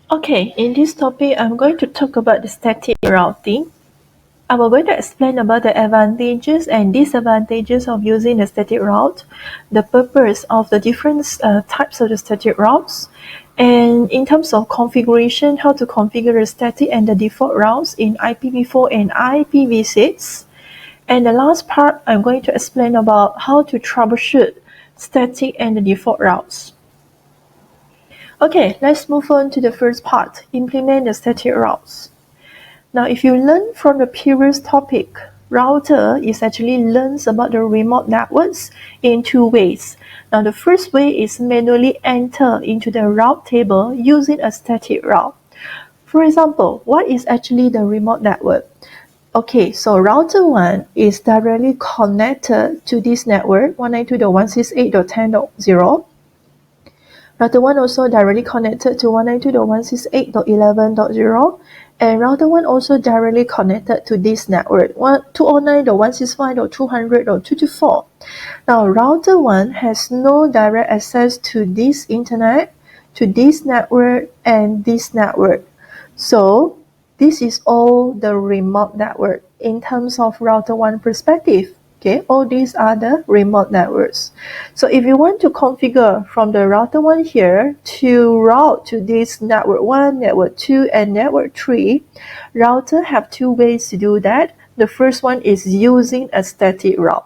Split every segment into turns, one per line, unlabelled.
Okay, in this topic, I'm going to talk about the static routing. I'm going to explain about the advantages and disadvantages of using the static route, the purpose of the different types of the static routes, and in terms of configuration, how to configure the static and the default routes in IPv4 and IPv6. And the last part, I'm going to explain about how to troubleshoot static and the default routes. Okay, let's move on to the first part, implement the static routes. Now, if you learn from the previous topic, router is actually learns about the remote networks in two ways. Now, the first way is manually enter into the route table using a static route. For example, what is actually the remote network? Okay, so router 1 is directly connected to this network 192.168.10.0. Router 1 also directly connected to 192.168.11.0, and router 1 also directly connected to this network 209.165.200.224. Now, router 1 has no direct access to this internet, to this network, and this network. So, this is all the remote network in terms of router 1 perspective. Okay, all these are the remote networks. So if you want to configure from the router 1 here to route to this network 1, network 2, and network 3, router have two ways to do that. The first one is using a static route.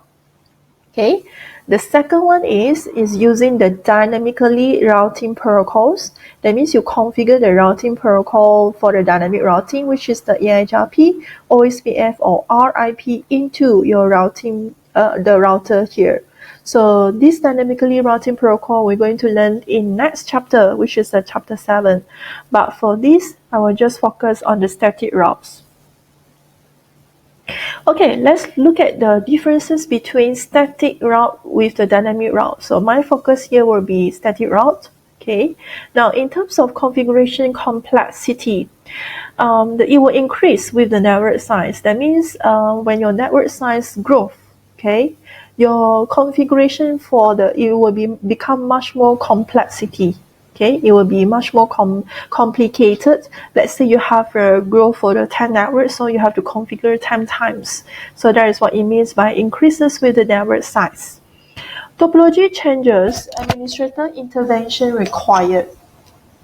Okay, the second one is using the dynamically routing protocols. That means you configure the routing protocol for the dynamic routing, which is the EIGRP, OSPF, or RIP into your routing, the router here. So this dynamically routing protocol we're going to learn in next chapter, which is the chapter 7. But for this, I will just focus on the static routes. Okay, let's look at the differences between static route with the dynamic route. So my focus here will be static route. Okay, now in terms of configuration complexity, it will increase with the network size. That means when your network size grows, okay, your configuration for it will become much more complexity. Okay, it will be much more complicated. Let's say you have a growth for the 10 networks, so you have to configure 10 times. So that is what it means by increases with the network size. Topology changes, administrator intervention required.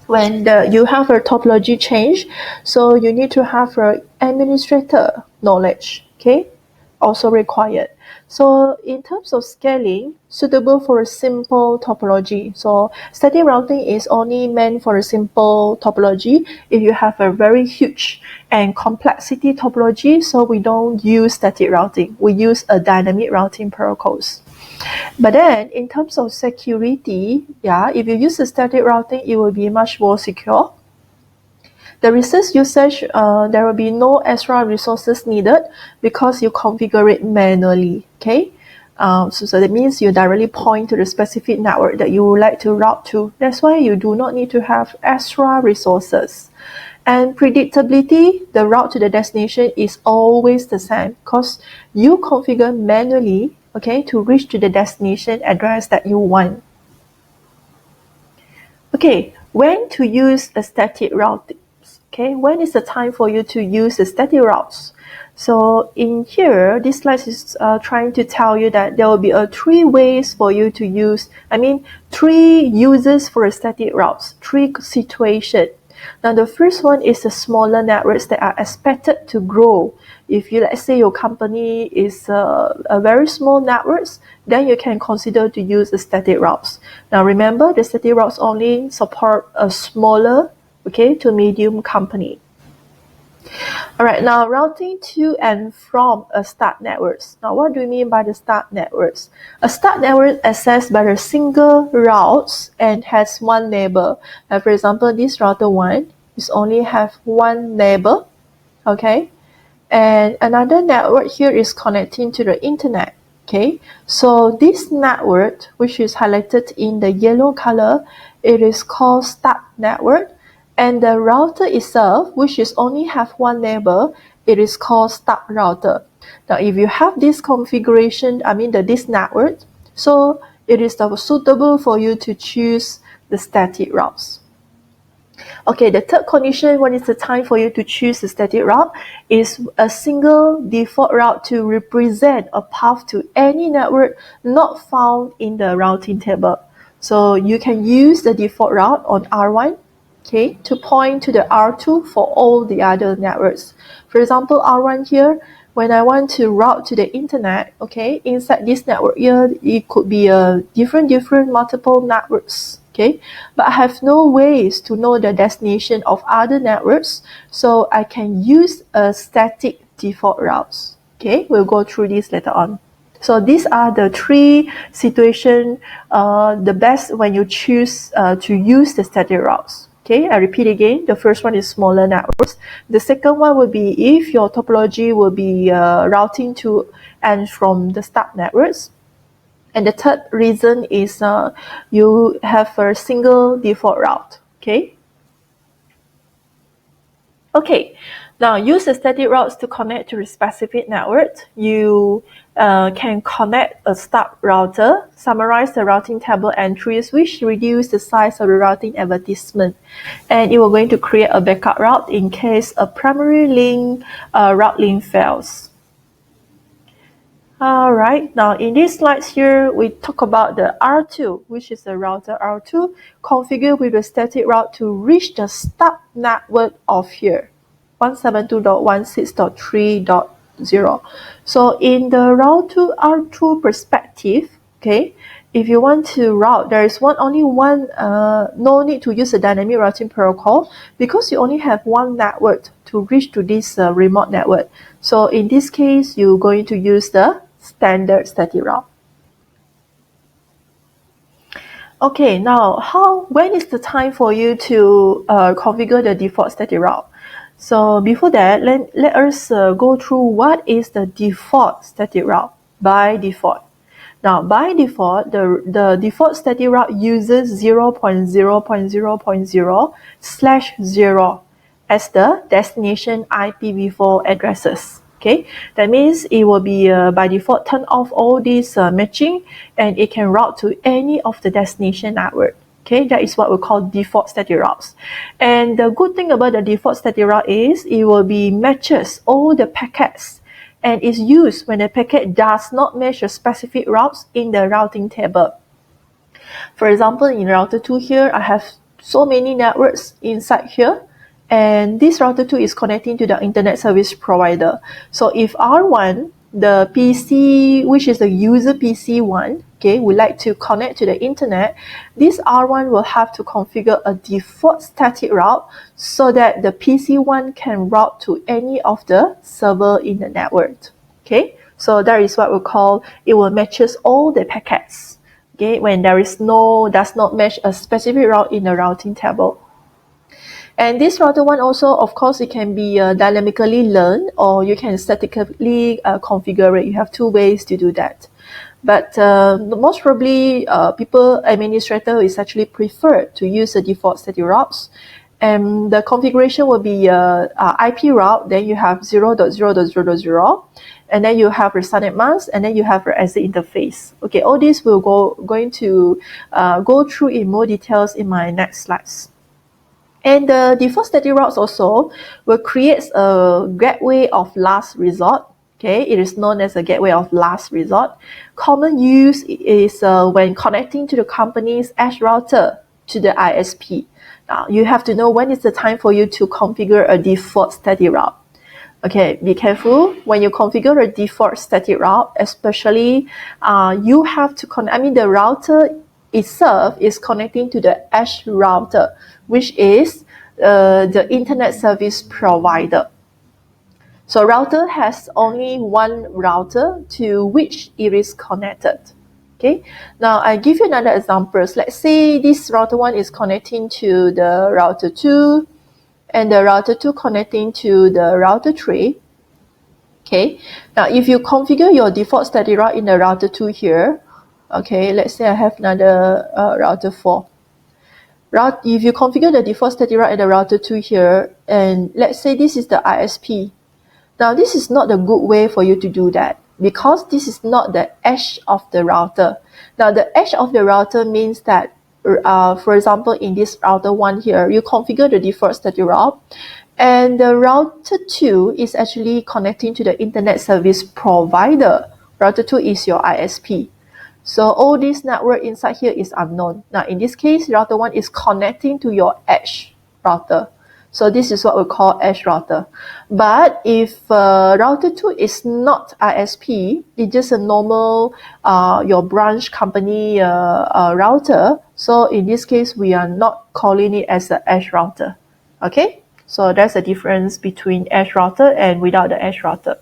When you have a topology change, so you need to have an administrator knowledge, okay, also required. So in terms of scaling, suitable for a simple topology. So static routing is only meant for a simple topology. If you have a very huge and complexity topology, so we don't use static routing. We use a dynamic routing protocols. But then in terms of security, if you use a static routing, it will be much more secure. The resource usage, there will be no extra resources needed because you configure it manually, okay? So that means you directly point to the specific network that you would like to route to. That's why you do not need to have extra resources. And predictability, the route to the destination is always the same because you configure manually, okay, to reach to the destination address that you want. Okay, when to use a static route? Okay, when is the time for you to use the static routes? So in here, this slide is trying to tell you that there will be 3 ways for you to use, 3 uses for a static routes, 3 situations. Now the first one is the smaller networks that are expected to grow. If you, let's say your company is a very small networks, then you can consider to use the static routes. Now remember, the static routes only support a smaller, okay, to medium company. Alright, now routing to and from a start networks. Now what do we mean by the start networks? A start network accessed by a single routes and has one neighbor. For example, this router 1 is only have one neighbor, okay? And another network here is connecting to the internet, okay? So this network, which is highlighted in the yellow color, it is called start network. And the router itself, which is only have one neighbor, it is called start router. Now, if you have this configuration, this network, so it is suitable for you to choose the static routes. Okay, the third condition when it's the time for you to choose the static route is a single default route to represent a path to any network not found in the routing table. So you can use the default route on R1, okay, to point to the R2 for all the other networks. For example, R1 here, when I want to route to the internet, okay, inside this network here, it could be a different multiple networks. Okay, but I have no ways to know the destination of other networks, so I can use a static default routes. Okay, we'll go through this later on. So these are the three situations, the best when you choose to use the static routes. Okay, I repeat again, the first one is smaller networks. The second one will be if your topology will be routing to and from the start networks. And the third reason is you have a single default route. Okay, now use the static routes to connect to a specific network. You can connect a start router, summarize the routing table entries, which reduce the size of the routing advertisement. And it will going to create a backup route in case a primary link route link fails. Alright, now in these slides here, we talk about the R2, which is the router R2, configured with a static route to reach the start network of here, 172.16.3.0. So in the router R2 perspective, okay, if you want to route, there is only one, no need to use a dynamic routing protocol because you only have one network to reach to this remote network. So in this case, you're going to use the standard static route. Okay, now when is the time for you to configure the default static route? So before that, let us go through what is the default static route by default. Now, by default, the default static route uses 0.0.0.0/0 as the destination IPv4 addresses. Okay, that means it will be by default turn off all these matching, and it can route to any of the destination network. Okay, that is what we call default static routes. And the good thing about the default static route is it will be matches all the packets and is used when a packet does not match a specific routes in the routing table. For example, in router 2 here, I have so many networks inside here, and this router 2 is connecting to the internet service provider. So if R1, the PC, which is the user PC1, okay, would like to connect to the internet, this R1 will have to configure a default static route so that the PC1 can route to any of the server in the network. Okay, so that is what we call, it will matches all the packets. Okay, when there is does not match a specific route in the routing table. And this router one also, of course, it can be dynamically learned, or you can statically configure it. You have two ways to do that. But most probably, administrator is actually preferred to use the default static routes. And the configuration will be IP route, then you have 0.0.0.0, and then you have your subnet mask, and then you have your exit interface. Okay, all this we'll going to go through in more details in my next slides. And the default static routes also will create a gateway of last resort. Okay, it is known as a gateway of last resort. Common use is when connecting to the company's edge router to the ISP. Now, you have to know when is the time for you to configure a default static route. Okay, be careful when you configure a default static route, especially you have to the router itself is connecting to the edge router, which is the internet service provider. So router has only one router to which it is connected. Okay, now I give you another example. Let's say this router 1 is connecting to the router 2, and the router 2 connecting to the router 3. Okay, now if you configure your default static route in the router 2 here, okay, let's say I have another router 4. If you configure the default static route in the router 2 here, and let's say this is the ISP. Now this is not a good way for you to do that, because this is not the edge of the router. Now the edge of the router means that for example, in this router 1 here, you configure the default static route, and the router 2 is actually connecting to the internet service provider. Router 2 is your ISP. So all this network inside here is unknown. Now in this case, router 1 is connecting to your edge router. So this is what we call edge router. But if router 2 is not ISP, it's just a normal your branch company router. So in this case, we are not calling it as an edge router. Okay, so that's the difference between edge router and without the edge router.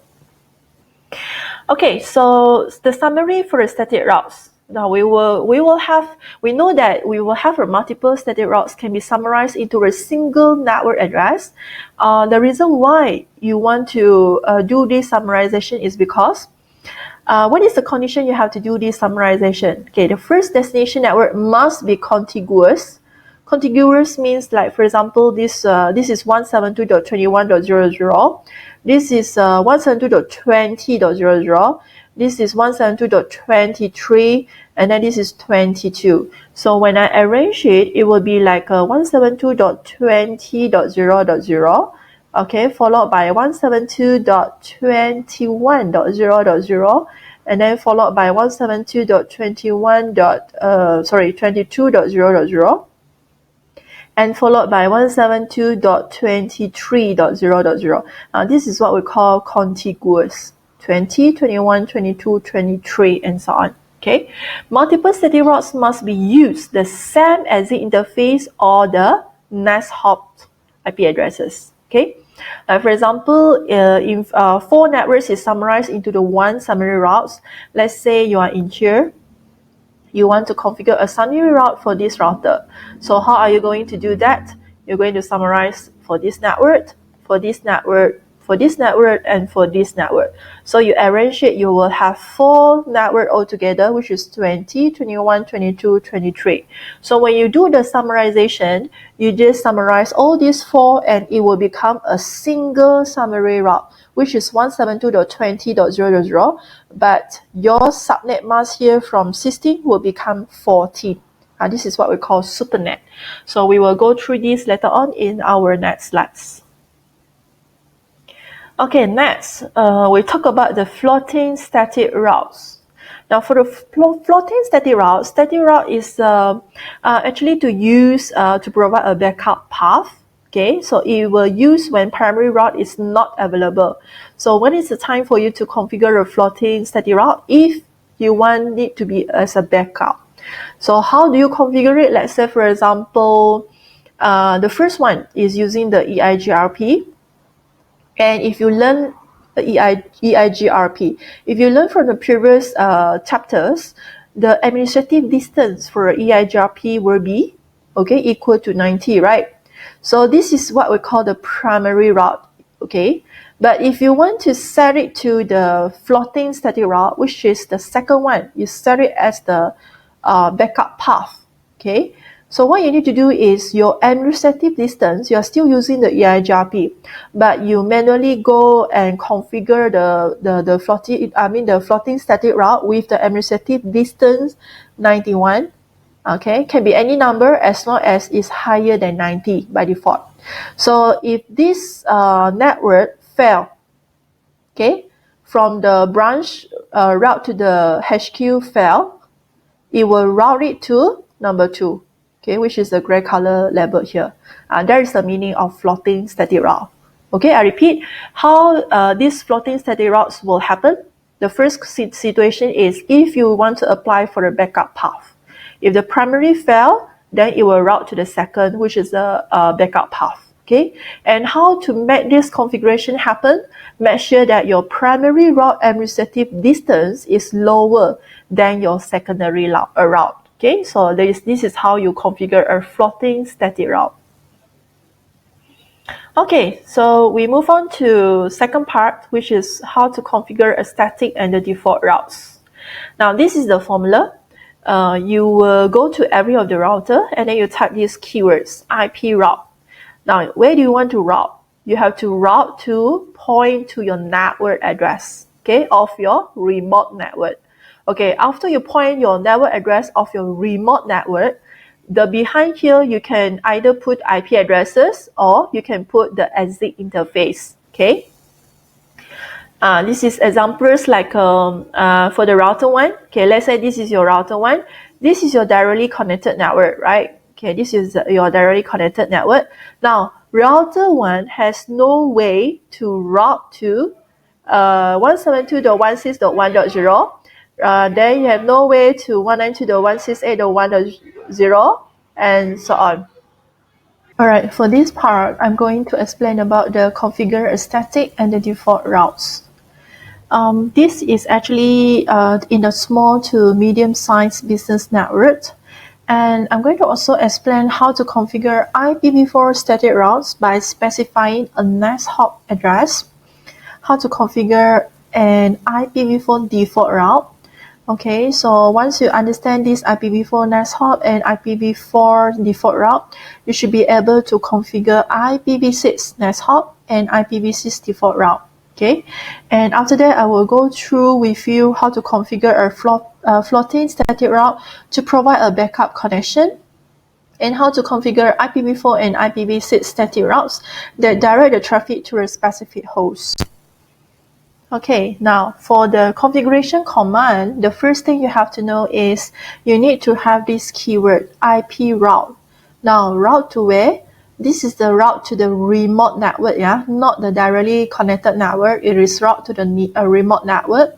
Okay, so the summary for the static routes. Now we know that we will have a multiple static routes can be summarized into a single network address. The reason why you want to do this summarization is because what is the condition you have to do this summarization? Okay, the first destination network must be contiguous. Contiguous means, like, for example, this is 172.21.00. This is 172.20.00. This is 172.23, and then this is 22. So when I arrange it, it will be like 172.20.0.0. Okay, followed by 172.21.0.0, and then followed by 22.0.0, and followed by 172.23.0.0. This is what we call contiguous. 20, 21, 22, 23, and so on. Okay, multiple static routes must be used the same exit interface or the next hop IP addresses. Okay, for example, if 4 networks is summarized into the one summary routes, let's say you are in here, you want to configure a summary route for this router. So how are you going to do that? You're going to summarize for this network, for this network, for this network, and for this network. So you arrange it, you will have 4 networks altogether, which is 20, 21, 22, 23. So when you do the summarization, you just summarize all these 4 and it will become a single summary route, which is 172.20.0.0, but your subnet mask here from 16 will become 14. This is what we call supernet. So we will go through this later on in our next slides. Okay, next, we talk about the floating static routes. Now for the floating static route is actually to use to provide a backup path. Okay, so it will use when primary route is not available. So when is the time for you to configure a floating static route if you want it to be as a backup? So how do you configure it? Let's say, for example, the first one is using the EIGRP. And if you learn EIGRP, if you learn from the previous chapters, the administrative distance for EIGRP will be equal to 90, right? So this is what we call the primary route, okay? But if you want to set it to the floating static route, which is the second one, you set it as the backup path, okay? So what you need to do is your administrative distance, you are still using the EIGRP, but you manually go and configure the floating static route with the administrative distance 91. Okay, can be any number as long as it's higher than 90 by default. So if this network fail, okay, from the branch route to the HQ fail, it will route it to number 2. Okay, which is the gray color label here. That is the meaning of floating static route. Okay, I repeat, how these floating static routes will happen. The first situation is if you want to apply for a backup path. If the primary fail, then it will route to the second, which is the backup path. Okay, and how to make this configuration happen? Make sure that your primary route administrative distance is lower than your secondary route. Okay, so this is how you configure a floating static route. Okay, so we move on to second part, which is how to configure a static and the default routes. Now this is the formula. You will go to every of the router and then you type these keywords, IP route. Now, where do you want to route? You have to route to point to your network address, okay, of your remote network. Okay, after you point your network address of your remote network, the behind here, you can either put IP addresses or you can put the exit interface, okay? This is examples like for the router 1. Okay, let's say this is your router 1. This is your directly connected network, right? Okay, this is your directly connected network. Now, router 1 has no way to route to 172.16.1.0. Then you have no way to 192.168.1.0 and so on. Alright, for this part, I'm going to explain about the configure a static and the default routes. This is actually in a small to medium-sized business network. And I'm going to also explain how to configure IPv4 static routes by specifying a next hop address, how to configure an IPv4 default route. Okay, so once you understand this IPv4 next hop and IPv4 default route, you should be able to configure IPv6 next hop and IPv6 default route. Okay, and after that, I will go through with you how to configure a floating static route to provide a backup connection, and how to configure IPv4 and IPv6 static routes that direct the traffic to a specific host. Okay, now for the configuration command, the first thing you have to know is you need to have this keyword IP route. Now, route to where? This is the route to the remote network, yeah, not the directly connected network. It is route to the remote network,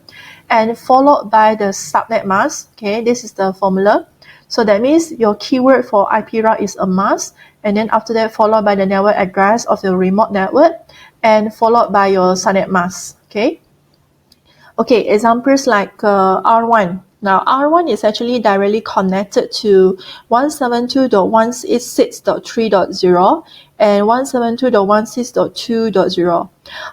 and followed by the subnet mask. Okay, this is the formula. So that means your keyword for IP route is a mask, and then after that followed by the network address of the remote network, and followed by your subnet mask. Okay. Okay, examples like R1. Now, R1 is actually directly connected to 172.168.3.0 and 172.16.2.0.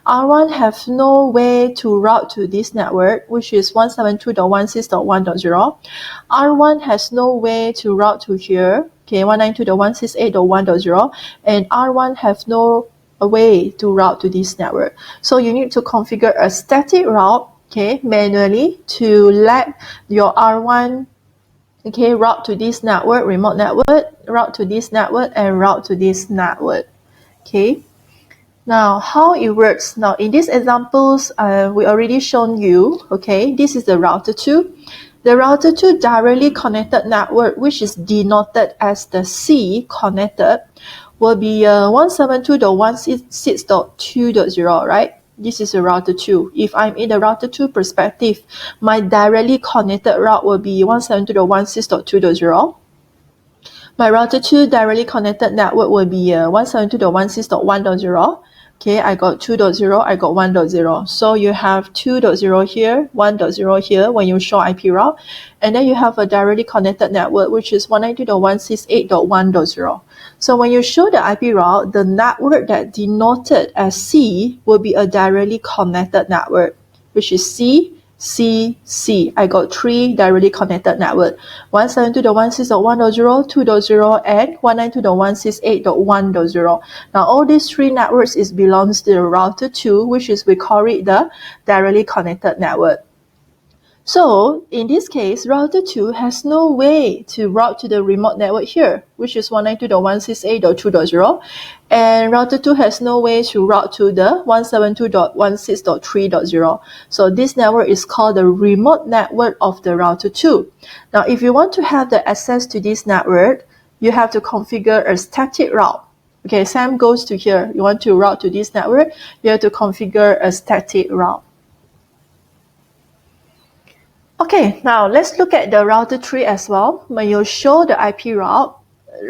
R1 have no way to route to this network, which is 172.16.1.0. R1 has no way to route to here, okay, 192.168.1.0, and R1 have no way to route to this network. So you need to configure a static route, okay, manually to let your R1, okay, route to this network, remote network, route to this network, and route to this network. Okay. Now, how it works. Now, in these examples, we already shown you, okay, this is the router 2. The router 2 directly connected network, which is denoted as the C connected, will be 172.166.2.0, right? This is a router 2. If I'm in the router 2 perspective, my directly connected route will be 172.168.2.0. My router 2 directly connected network will be 172.168.1.0. Okay, I got 2.0, I got 1.0. So you have 2.0 here, 1.0 here when you show IP route. And then you have a directly connected network, which is 192.168.1.0. So when you show the IP route, the network that denoted as C will be a directly connected network, which is C, C, C. I got 3 directly connected network, 172.168.1.0, 2.0, and 192.168.1.0. Now all these 3 networks belongs to the router 2, which is we call it the directly connected network. So in this case, router 2 has no way to route to the remote network here, which is 192.168.2.0, and router 2 has no way to route to the 172.16.3.0. So this network is called the remote network of the router 2. Now, if you want to have the access to this network, you have to configure a static route. Okay, same goes to here. You want to route to this network, you have to configure a static route. Okay, now let's look at the router 3 as well. When you show the IP route,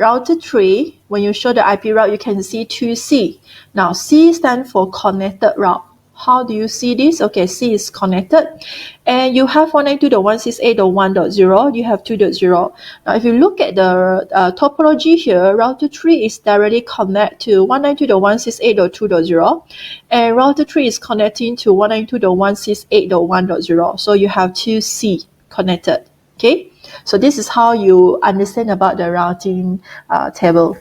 router 3, when you show the IP route, you can see 2C. Now, C stands for connected route. How do you see this? Okay, C is connected. And you have 192.168.1.0, you have 2.0. Now, if you look at the topology here, router 3 is directly connected to 192.168.2.0, and router 3 is connecting to 192.168.1.0. So you have 2C connected. Okay, so this is how you understand about the routing table.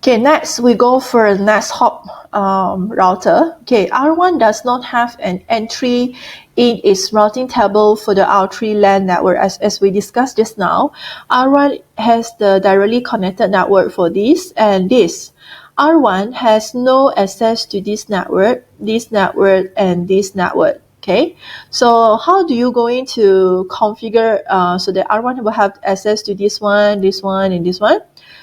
Okay, next we go for a next hop router. Okay, R1 does not have an entry in its routing table for the R3 LAN network, as we discussed just now, R1 has the directly connected network for this and this. R1 has no access to this network, and this network. Okay, so how do you going to configure so that R1 will have access to this one, and this one?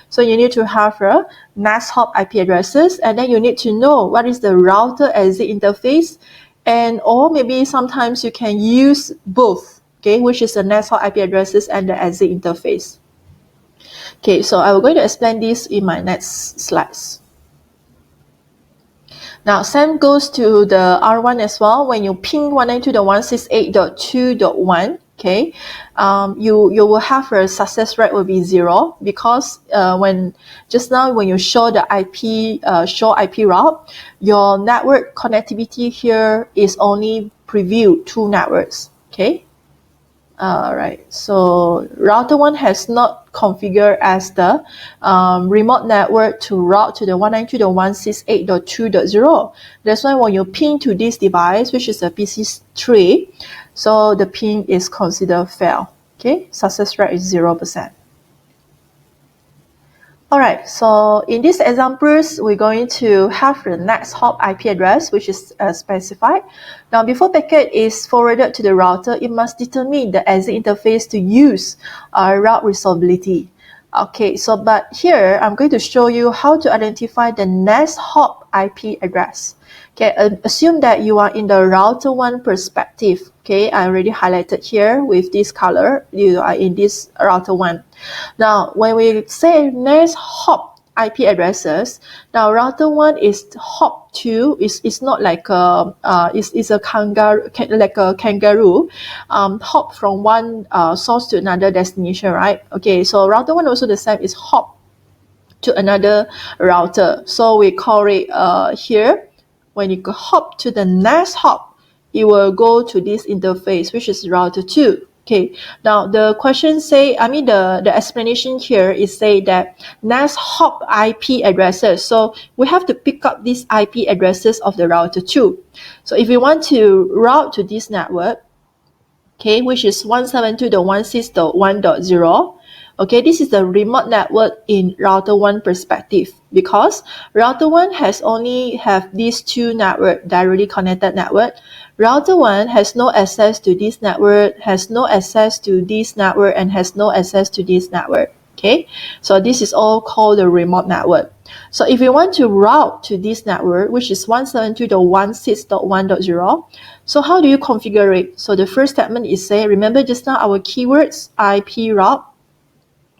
So you need to have a NAS hop IP addresses, and then you need to know what is the router exit interface, and or maybe sometimes you can use both, okay, which is the NAS hop IP addresses and the exit interface. Okay, so I will going to explain this in my next slides. Now, same goes to the R1 as well. When you ping 192.168.2.1, okay, you will have a success rate will be 0 because when just now when you show the show IP route, your network connectivity here is only preview 2 networks. Okay. Alright, so router 1 has not configured as the remote network to route to the 192.168.2.0. That's why when you ping to this device, which is a PC3, so the ping is considered fail. Okay, success rate is 0%. Alright, so in these examples, we're going to have the next hop IP address, which is specified. Now, before packet is forwarded to the router, it must determine the exit interface to use route resolvability. Okay, so but here, I'm going to show you how to identify the next hop IP address. Okay, assume that you are in the router 1 perspective. Okay, I already highlighted here with this color. You are in this router 1. Now, when we say next hop IP addresses, now router 1 is hop to, it's not like a, it's a kangaroo, hop from one source to another destination, right? Okay, so router 1 also the same is hop to another router. So we call it here, when you hop to the next hop, it will go to this interface, which is router 2. Okay, now the question say, the explanation here is say that next hop IP addresses. So we have to pick up these IP addresses of the router 2. So if we want to route to this network, okay, which is 172.168.1.0, okay, this is the remote network in router 1 perspective because router 1 has only have these 2 network, directly connected network. Router 1 has no access to this network, has no access to this network, and has no access to this network. Okay, so this is all called the remote network. So if you want to route to this network, which is 172.168.1.0, so how do you configure it? So the first statement is say, remember just now our keywords, IP route.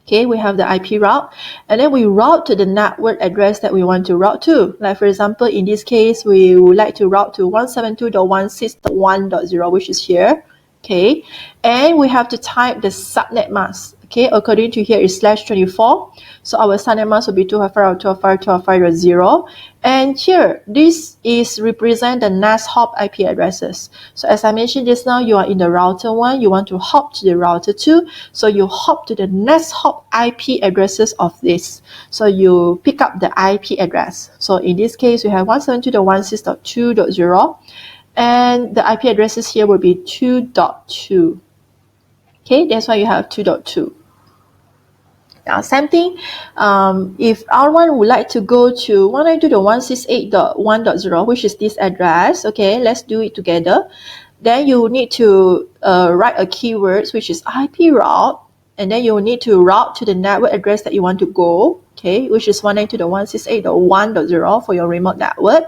Okay, we have the IP route, and then we route to the network address that we want to route to. Like for example, in this case, we would like to route to 172.168.1.0, which is here. Okay, and we have to type the subnet mask. Okay, according to here is /24. So our subnet mask will be 255.255.255.0. And here, this is represent the next hop IP addresses. So as I mentioned just now, you are in the router 1, you want to hop to the router 2. So you hop to the next hop IP addresses of this. So you pick up the IP address. So in this case, we have 172.168.2.0. And the IP addresses here will be 2.2. Okay, that's why you have 2.2. Now, same thing, if R1 would like to go to 192.168.1.0, which is this address, okay, let's do it together. Then you need to write a keyword, which is IP route, and then you need to route to the network address that you want to go, okay, which is 192.168.1.0 for your remote network.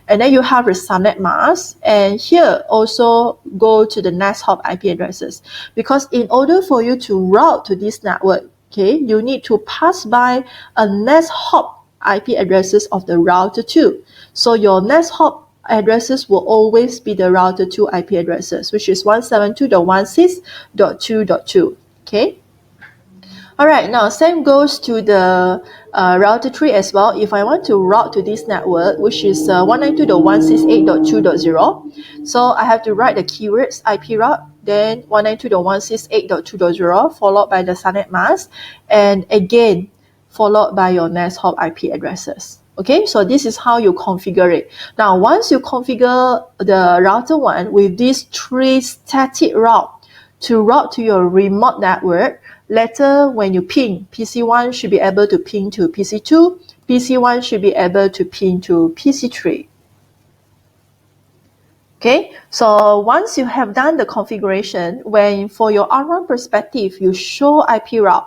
And then you have a subnet mask, and here also go to the next hop IP addresses. Because in order for you to route to this network, okay, you need to pass by a next hop IP addresses of the router 2. So your next hop addresses will always be the router 2 IP addresses, which is 172.168.2.2. Okay. Alright, now same goes to the router 3 as well. If I want to route to this network, which is 192.168.2.0, so I have to write the keywords IP route, then 192.168.2.0, followed by the subnet mask, and again, followed by your next hop IP addresses. Okay, so this is how you configure it. Now, once you configure the router 1 with these 3 static route to route to your remote network, later when you ping, PC1 should be able to ping to PC2, PC1 should be able to ping to PC3. Okay, so once you have done the configuration, when for your R1 perspective, you show IP route.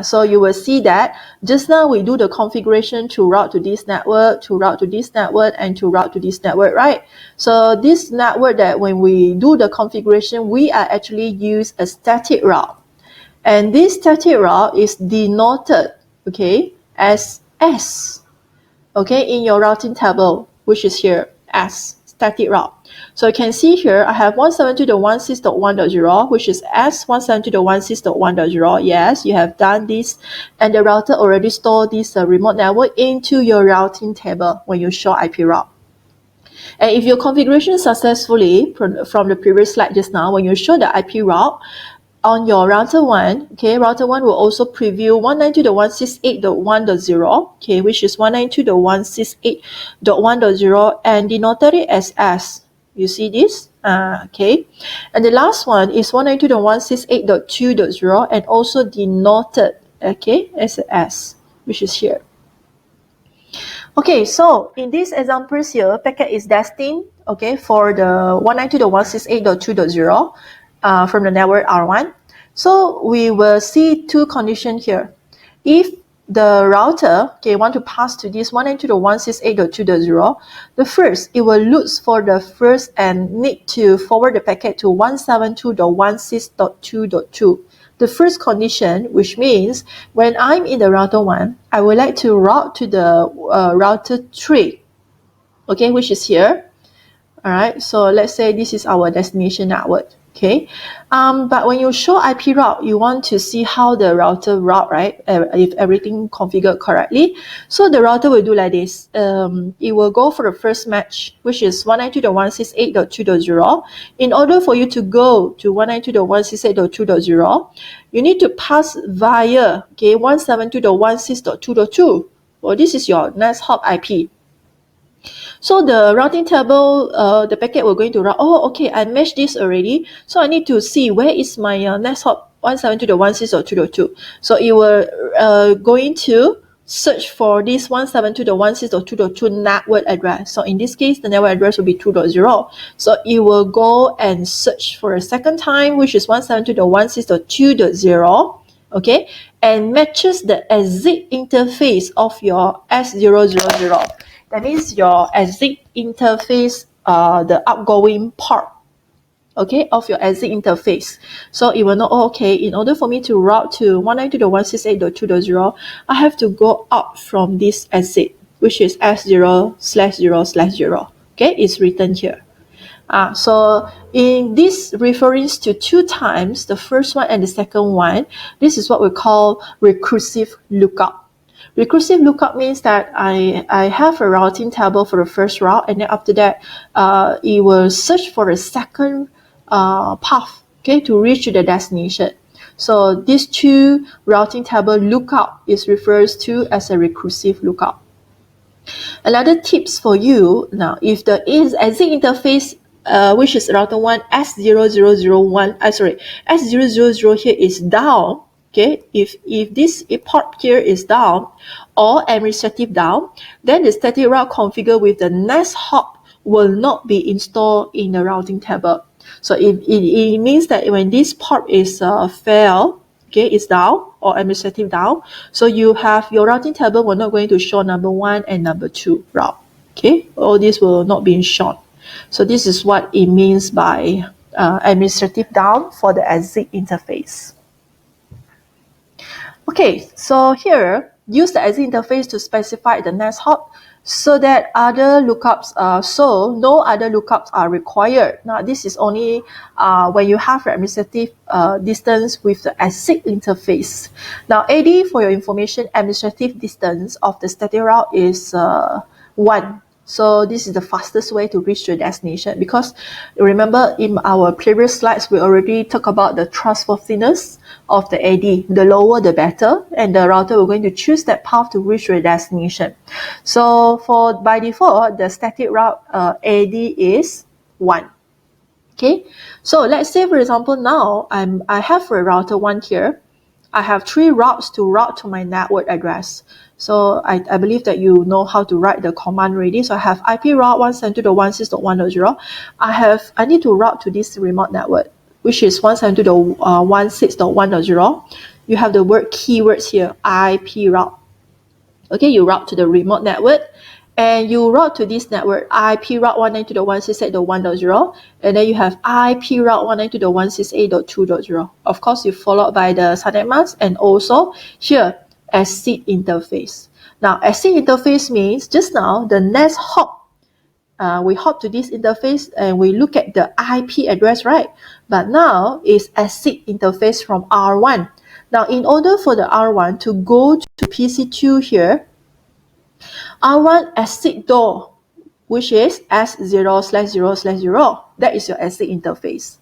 So you will see that just now we do the configuration to route to this network, to route to this network, and to route to this network, right? So this network that when we do the configuration, we are actually use a static route. And this static route is denoted, okay, as S, okay, in your routing table, which is here, S, static route. So you can see here, I have 172.168.1.0, which is S 172.168.1.0. Yes, you have done this, and the router already stored this remote network into your routing table when you show IP route. And if your configuration successfully, from the previous slide just now, when you show the IP route, on your router 1, okay, router 1 will also preview 192.168.1.0, okay, which is 192.168.1.0, and denoted it as S. You see this? Okay. And the last one is 192.168.2.0 and also denoted, okay, as S, which is here. Okay, so in these examples here, packet is destined, okay, for the 192.168.2.0 from the network R1. So we will see 2 conditions here. If the router, okay, want to pass to this 192.168.2.0, the first, it will look for the first and need to forward the packet to 172.16.2.2. The first condition, which means when I'm in the router 1, I would like to route to the router 3, okay, which is here. All right, so let's say this is our destination network. Okay, but when you show IP route, you want to see how the router route, right? If everything configured correctly. So the router will do like this. It will go for the first match, which is 192.168.2.0. In order for you to go to 192.168.2.0, you need to pass via, okay, 172.16.2.2. Well, this is your next hop IP. So the routing table, the packet we're going to route, oh, okay, I matched this already. So I need to see where is my next hop 172.168.2.2. So it will going to search for this 172.168.2.2 network address. So in this case, the network address will be 2.0. So it will go and search for a second time, which is 172.168.2.0. Okay, and matches the exit interface of your S000. That means your exit interface, the outgoing part, okay, of your exit interface. So it will know, oh, okay, in order for me to route to 192.168.2.0, I have to go out from this exit, which is S0/0/0. Okay, it's written here. So in this reference to 2 times, the first one and the second one, this is what we call recursive lookup. Recursive lookup means that I have a routing table for the first route, and then after that, it will search for a second path, okay, to reach the destination. So these 2 routing table lookup is refers to as a recursive lookup. Another tips for you now, if the exit interface, which is router 1 S0001, S000 here is down. Okay, if this port here is down or administrative down, then the static route configured with the next hop will not be installed in the routing table. So it means that when this port is failed, okay, it's down or administrative down, so you have your routing table will not going to show number 1 and number 2 route. Okay, all this will not be shown. So this is what it means by administrative down for the exit interface. Okay, so here, use the exit interface to specify the next hop so that other lookups, so no other lookups are required. Now, this is only when you have administrative distance with the exit interface. Now, AD, for your information, administrative distance of the static route is 1. So this is the fastest way to reach the destination, because remember in our previous slides, we already talked about the trustworthiness of the AD. The lower, the better. And the router, we're going to choose that path to reach the destination. So by default, the static route AD is 1. Okay, so let's say, for example, now I have a router 1 here. I have 3 routes to route to my network address. So I believe that you know how to write the command already. So I have IP route 172.168.1.0. I need to route to this remote network, which is 172.168.1.0. You have the word keywords here, IP route. Okay, you route to the remote network, and you route to this network, IP route 192.168.1.0, and then you have IP route 192.168.2.0. Of course, you followed by the subnet mask, and also here, exit interface. Now, exit interface means just now, the next hop, we hop to this interface and we look at the IP address, right? But now it's exit interface from R1. Now, in order for the R1 to go to PC2 here, R1 exit door, which is S0/0/0. That is your exit interface.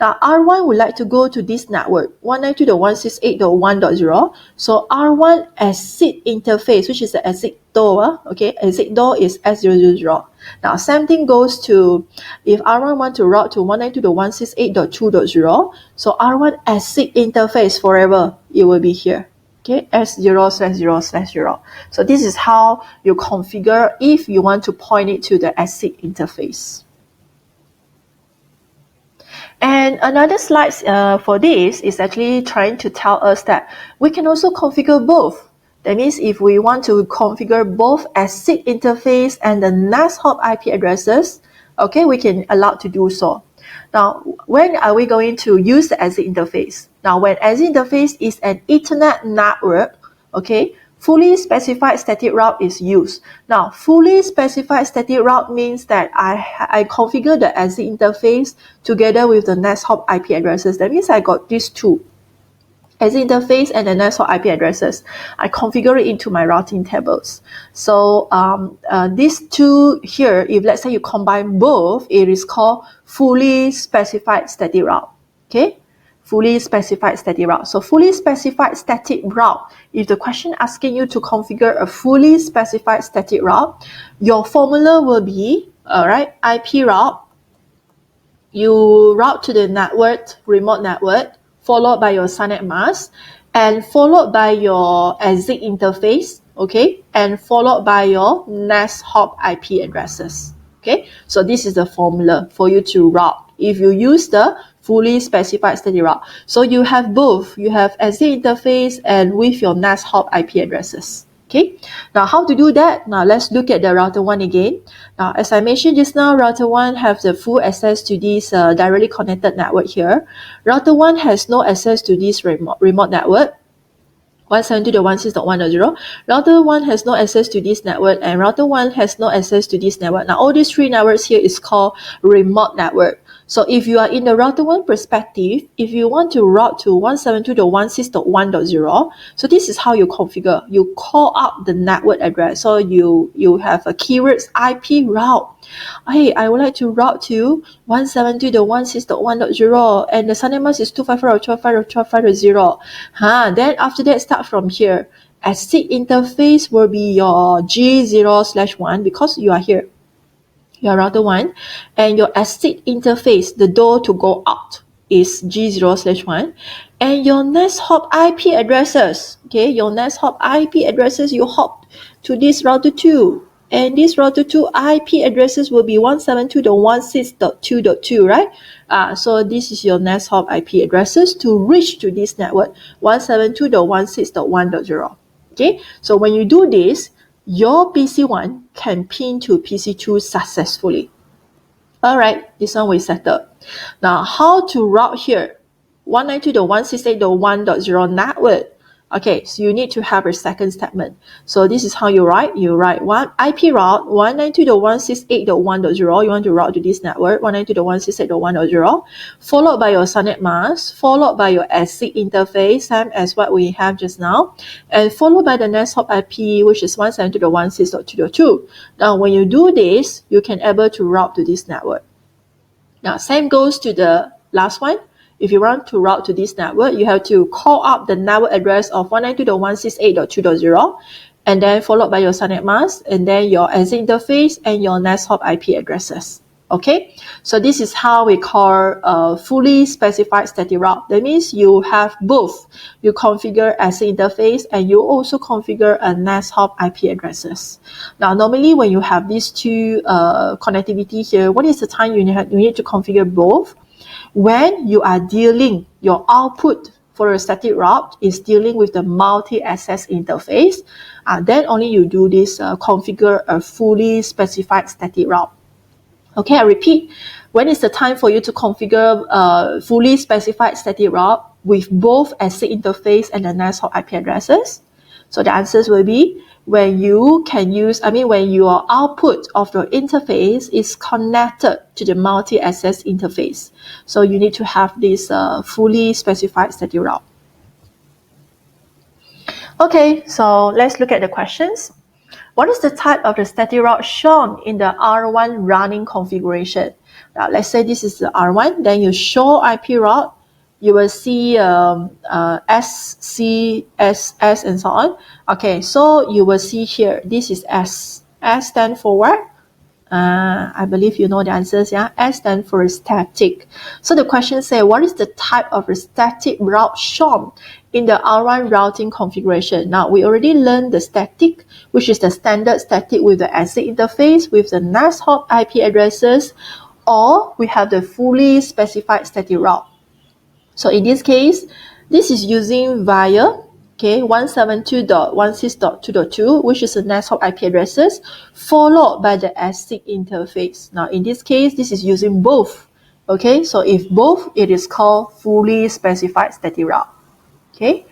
Now, R1 would like to go to this network, 192.168.1.0. So R1 exit interface, which is the exit door, okay, exit door is S000. Now, same thing goes to, if R1 want to route to 192.168.2.0, so R1 exit interface forever, it will be here. Okay, S0/0/0. So this is how you configure if you want to point it to the exit interface. And another slide for this is actually trying to tell us that we can also configure both. That means if we want to configure both exit interface and the next hop IP addresses, okay, we can allow to do so. Now, when are we going to use the exit interface? Now, when exit interface is an Ethernet network, okay, fully specified static route is used. Now, fully specified static route means that I configure the exit interface together with the next hop IP addresses. That means I got these two, exit interface and the next hop IP addresses. I configure it into my routing tables. So these two here, if let's say you combine both, it is called fully specified static route. Okay, fully specified static route. So fully specified static route, if the question asking you to configure a fully specified static route, your formula will be, all right, IP route, you route to the network, remote network, followed by your subnet mask, and followed by your exit interface, okay, and followed by your next hop IP addresses. Okay, so this is the formula for you to route if you use the fully specified static route. So you have both, you have exit interface and with your next hop IP addresses. Okay, now how to do that? Now let's look at the router 1 again. Now, as I mentioned just now, router 1 have the full access to this directly connected network here. Router 1 has no access to this remote network, 172.168.1.0. Router 1 has no access to this network, and router 1 has no access to this network. Now, all these three networks here is called remote network. So if you are in the router 1 perspective, if you want to route to 172.168.1.0, so this is how you configure. You call out the network address. So you have a keywords IP route. Hey, I would like to route to 172.168.1.0 and the subnet mask is 255.12.12.0. Then after that, start from here. Exit interface will be your G0/1 because you are here. Your router 1, and your exit interface, the door to go out, is G0/1, and your next hop IP addresses, okay, your next hop IP addresses, you hop to this router 2, and this router 2 IP addresses will be 172.168.2.2, right? So this is your next hop IP addresses to reach to this network, 172.168.1.0. Okay, so when you do this, your PC1 can pin to PC2 successfully. All right, this one we settled. Now, how to route here? 192.168.1.0 network. Okay, so you need to have a second statement. So this is how you write. You write one IP route 192.168.1.0. You want to route to this network 192.168.1.0, followed by your subnet mask, followed by your ASIC interface, same as what we have just now, and followed by the next hop IP, which is 172.168.2.2. Now, when you do this, you can able to route to this network. Now, same goes to the last one. If you want to route to this network, you have to call up the network address of 192.168.2.0 and then followed by your subnet mask and then your ASIC interface and your next hop IP addresses. Okay, so this is how we call a fully specified static route. That means you have both. You configure ASIC interface and you also configure a next hop IP addresses. Now, normally when you have these two connectivity here, what is the time you need to configure both? When you are dealing, your output for a static route is dealing with the multi-access interface, then only you do this configure a fully specified static route. Okay, I repeat, when is the time for you to configure a fully specified static route with both ASIC interface and the next hop IP addresses? So the answers will be when you can use, when your output of your interface is connected to the multi-access interface. So you need to have this fully specified static route. Okay, so let's look at the questions. What is the type of the static route shown in the R1 running configuration? Now, let's say this is the R1, then you show IP route, you will see S, C, S, S, and so on. Okay, so you will see here, this is S. S stands for what? I believe you know the answers, yeah? S stands for static. So the question says, what is the type of a static route shown in the R1 routing configuration? Now, we already learned the static, which is the standard static with the ASIC interface, with the next hop IP addresses, or we have the fully specified static route. So in this case, this is using via 172.16.2.2, which is the next hop IP addresses, followed by the ASIC interface. Now, in this case, this is using both. Okay, so if both, it is called fully specified static route. Okay,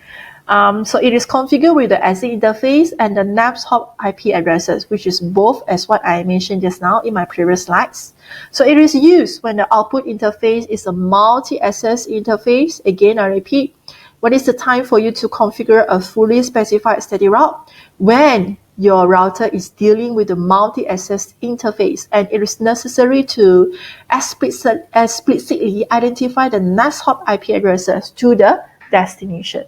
so it is configured with the ASIC interface and the next hop IP addresses, which is both as what I mentioned just now in my previous slides. So it is used when the output interface is a multi-access interface. Again, I repeat, what is the time for you to configure a fully specified static route? When your router is dealing with the multi-access interface and it is necessary to explicitly identify the next hop IP addresses to the destination.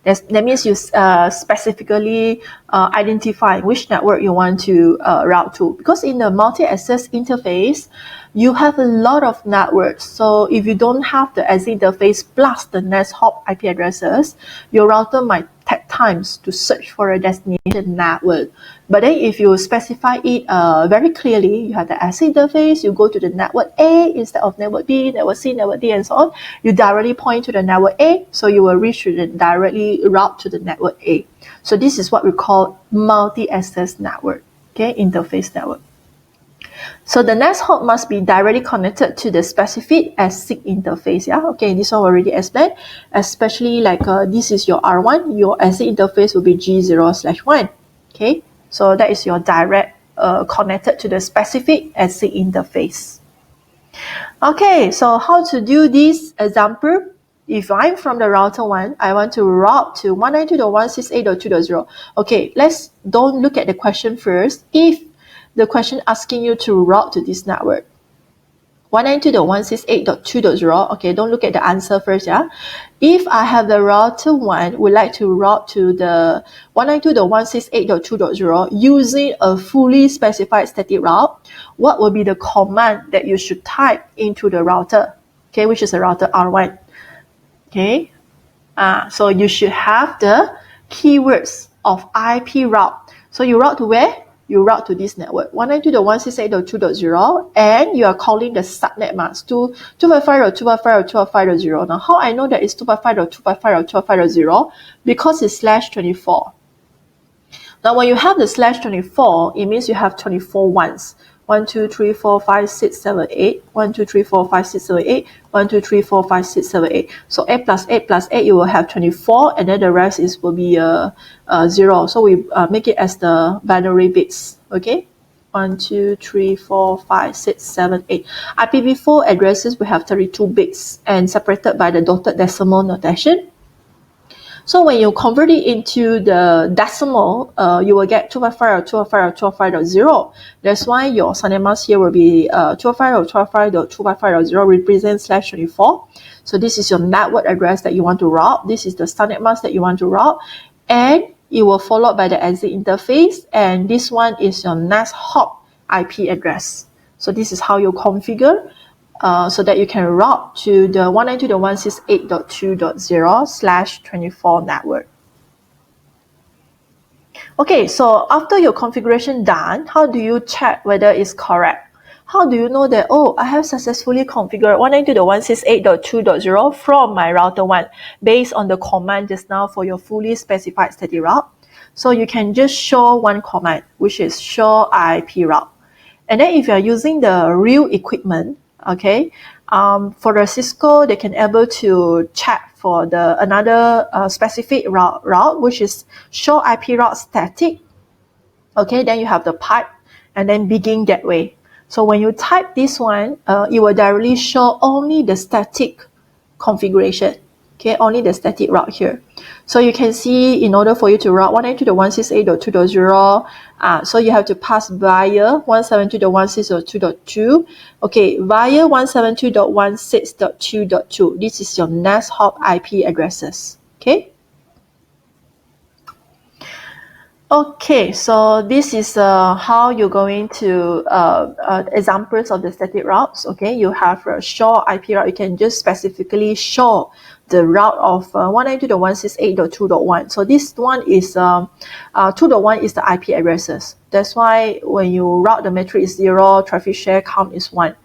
That means you specifically identify which network you want to route to. Because in the multi-access interface, you have a lot of networks. So if you don't have the ASIC interface plus the next hop IP addresses, your router might take times to search for a destination network. But then if you specify it very clearly, you have the ASIC interface, you go to the network A instead of network B, network C, network D, and so on. You directly point to the network A, so you will reach to the directly route to the network A. So this is what we call multi-access network, interface network. So the next hop must be directly connected to the specific ASIC interface. This one already explained. Especially like this is your R1, your ASIC interface will be G0/1. Okay, so that is your direct connected to the specific ASIC interface. Okay, so how to do this example? If I'm from the router 1, I want to route to 192.168.2.0. Okay, let's don't look at the question first. If the question asking you to route to this network 192.168.2.0, okay, don't look at the answer first. If I have the router 1 would like to route to the 192.168.2.0 using a fully specified static route, what will be the command that you should type into the router, which is the router R1? So you should have the keywords of IP route. So you route to where? You route to this network 192.168.2.0 and you are calling the subnet mask to 255.255.255.0. Now, how I know that it's 255.255.255.0? Because it's /24. Now, when you have the /24, it means you have 24 ones. 1, 2, 3, 4, 5, 6, 7, 8, 1, 2, 3, 4, 5, 6, 7, 8, 1, 2, 3, 4, 5, 6, 7, 8. So 8 plus 8 plus 8, you will have 24, and then the rest will be 0. So we make it as the binary bits, okay? 1, 2, 3, 4, 5, 6, 7, 8. IPv4 addresses will have 32 bits and separated by the dotted decimal notation. So when you convert it into the decimal, you will get 255.255.255.0. That's why your SUNET mask here will be 255.255.255.0 represents /24. So this is your network address that you want to route. This is the SUNET mask that you want to route. And it will followed by the exit interface. And this one is your next hop IP address. So this is how you configure so that you can route to the 192.168.2.0/24 network. Okay, so after your configuration done, how do you check whether it's correct? How do you know that, oh, I have successfully configured 192.168.2.0 from my router 1 based on the command just now for your fully specified static route? So you can just show one command, which is show IP route. And then if you're using the real equipment, okay, for the Cisco, they can able to check for the another specific route, which is show IP route static. Okay, then you have the pipe and then begin gateway. So when you type this one, it will directly show only the static configuration. Okay, only the static route here. So you can see in order for you to route 192.168.2.0, so you have to pass via 172.168.2.2. Okay, via 172.16.2.2. This is your next hop IP addresses. Okay. Okay, so this is how you're going to examples of the static routes. Okay, you have a show IP route. You can just specifically show the route of 192.168.2.1. So this one is 2.1 is the IP addresses. That's why when you route the metric is 0, traffic share count is 1.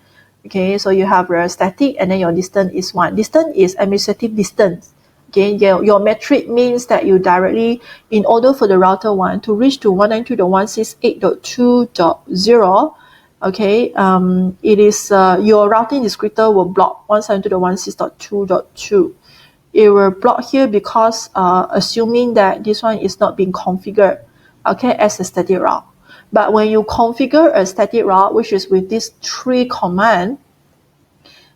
Okay, so you have a static and then your distance is 1. Distance is administrative distance. Okay, your metric means that you directly, in order for the router 1 to reach to 192.168.2.0, okay, it is your routing descriptor will block 172.168.2.2. It will block here because assuming that this one is not being configured, okay, as a static route. But when you configure a static route, which is with these 3 commands,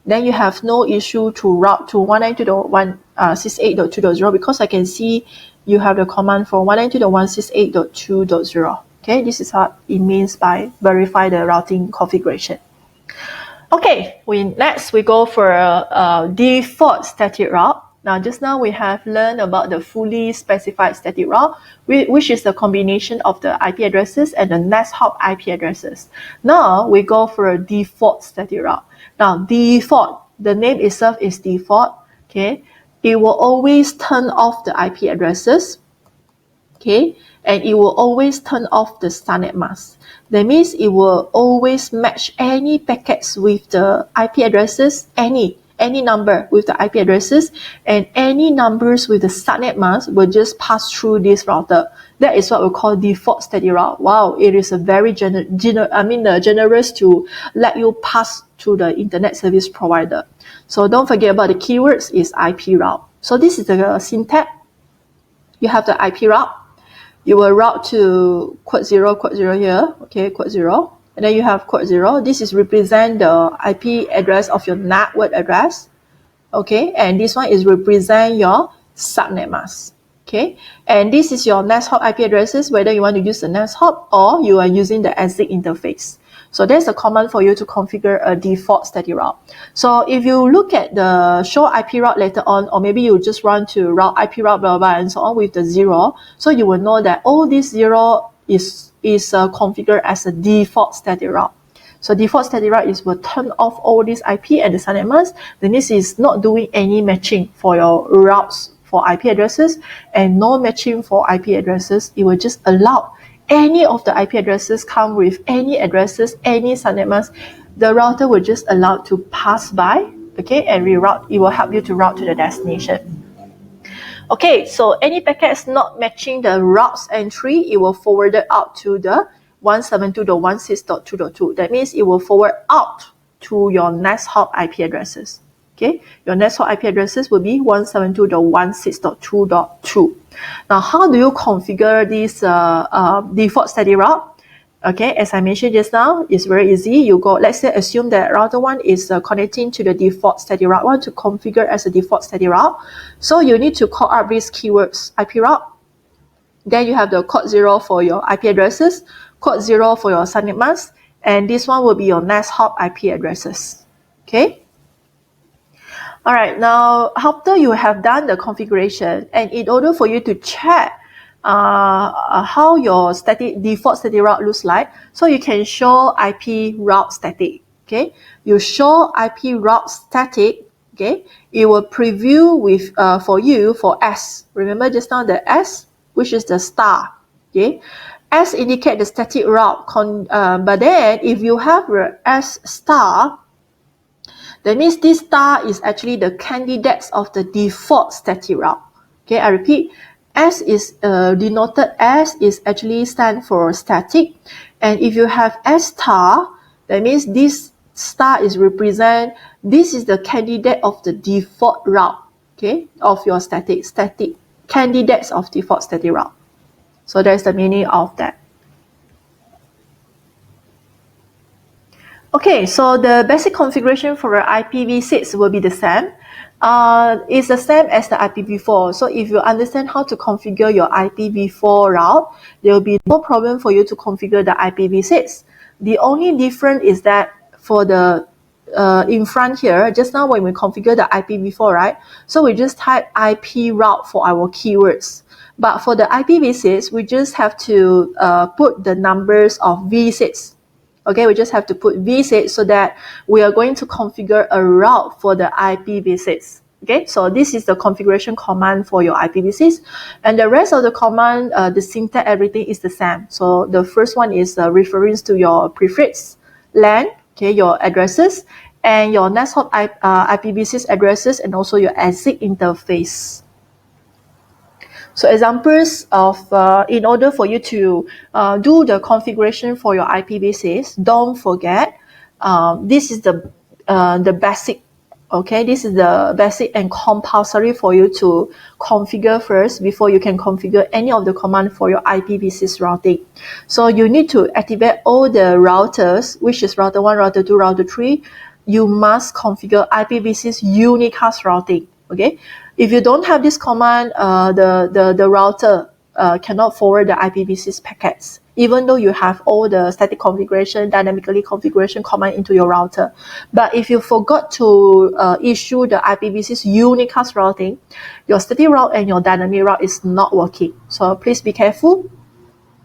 then you have no issue to route to 192.168.2.0 because I can see you have the command for 192.168.2.0. Okay, this is what it means by verify the routing configuration. Okay, next we go for a default static route. Now, just now we have learned about the fully specified static route, which is the combination of the IP addresses and the next hop IP addresses. Now, we go for a default static route. Now, default, the name itself is default, okay? It will always turn off the IP addresses, okay? And it will always turn off the SUNET mask. That means it will always match any packets with the IP addresses, any number with the IP addresses, and any numbers with the SUNET mask will just pass through this router. That is what we call default static route. Wow, it is a very generous to let you pass to the internet service provider. So don't forget about the keywords is IP route. So this is the syntax. You have the IP route. You will route to quote 0 here. Okay, quote 0. And then you have quote 0. This is represent the IP address of your network address. Okay, and this one is represent your subnet mask. Okay, and this is your next hop IP addresses, whether you want to use the next hop or you are using the exit interface. So there's a command for you to configure a default static route. So if you look at the show IP route later on, or maybe you just want to route IP route blah, blah, and so on with the 0, so you will know that all this 0 is configured as a default static route. So default static route is will turn off all these IP and the SUNET mask. Then this is not doing any matching for your routes for IP addresses and no matching for IP addresses. It will just allow any of the IP addresses come with any addresses, any SUNET mask. The router will just allow to pass by, okay, and reroute. It will help you to route to the destination. Okay, so any packets not matching the route's entry, it will forward it out to the 172.168.2.2. That means it will forward out to your next hop IP addresses. Okay, your next hop IP addresses will be 172.16.2.2. Now, how do you configure this default static route? Okay, as I mentioned just now, it's very easy. You go, let's say, assume that router 1 is connecting to the default static route. Want to configure as a default static route. So you need to call up these keywords: IP route. Then you have the code 0 for your IP addresses, code 0 for your subnet mask, and this one will be your next hop IP addresses. Okay. All right, now after you have done the configuration, and in order for you to check how your default static route looks like, so you can show IP route static. Okay, you show IP route static. Okay, it will preview with for you for S. Remember just now the S, which is the star. Okay, S indicate the static route. But then if you have the S star, that means this star is actually the candidates of the default static route. Okay, I repeat, S is denoted as is actually stand for static, and if you have S star, that means this star is represent, this is the candidate of the default route, okay, of your static candidates of default static route. So that's the meaning of that. Okay, so the basic configuration for the IPv6 will be the same. It's the same as the IPv4. So if you understand how to configure your IPv4 route, there will be no problem for you to configure the IPv6. The only difference is that for the in front here, just now when we configure the IPv4, right? So we just type IP route for our keywords. But for the IPv6, we just have to put the numbers of V6. Okay, we just have to put V6 so that we are going to configure a route for the IPv6. Okay, so this is the configuration command for your IPv6, and the rest of the command, the syntax, everything is the same. So the first one is reference to your prefix, LAN, okay, your addresses, and your next hop IPv6 addresses, and also your exit interface. So examples of, in order for you to do the configuration for your IPv6, don't forget, this is the basic, okay? This is the basic and compulsory for you to configure first before you can configure any of the command for your IPv6 routing. So you need to activate all the routers, which is router 1, router 2, router 3. You must configure IPv6 unicast routing, okay? If you don't have this command, the router cannot forward the IPv6 packets, even though you have all the static configuration, dynamically configuration command into your router. But if you forgot to issue the IPv6 unicast routing, your static route and your dynamic route is not working. So please be careful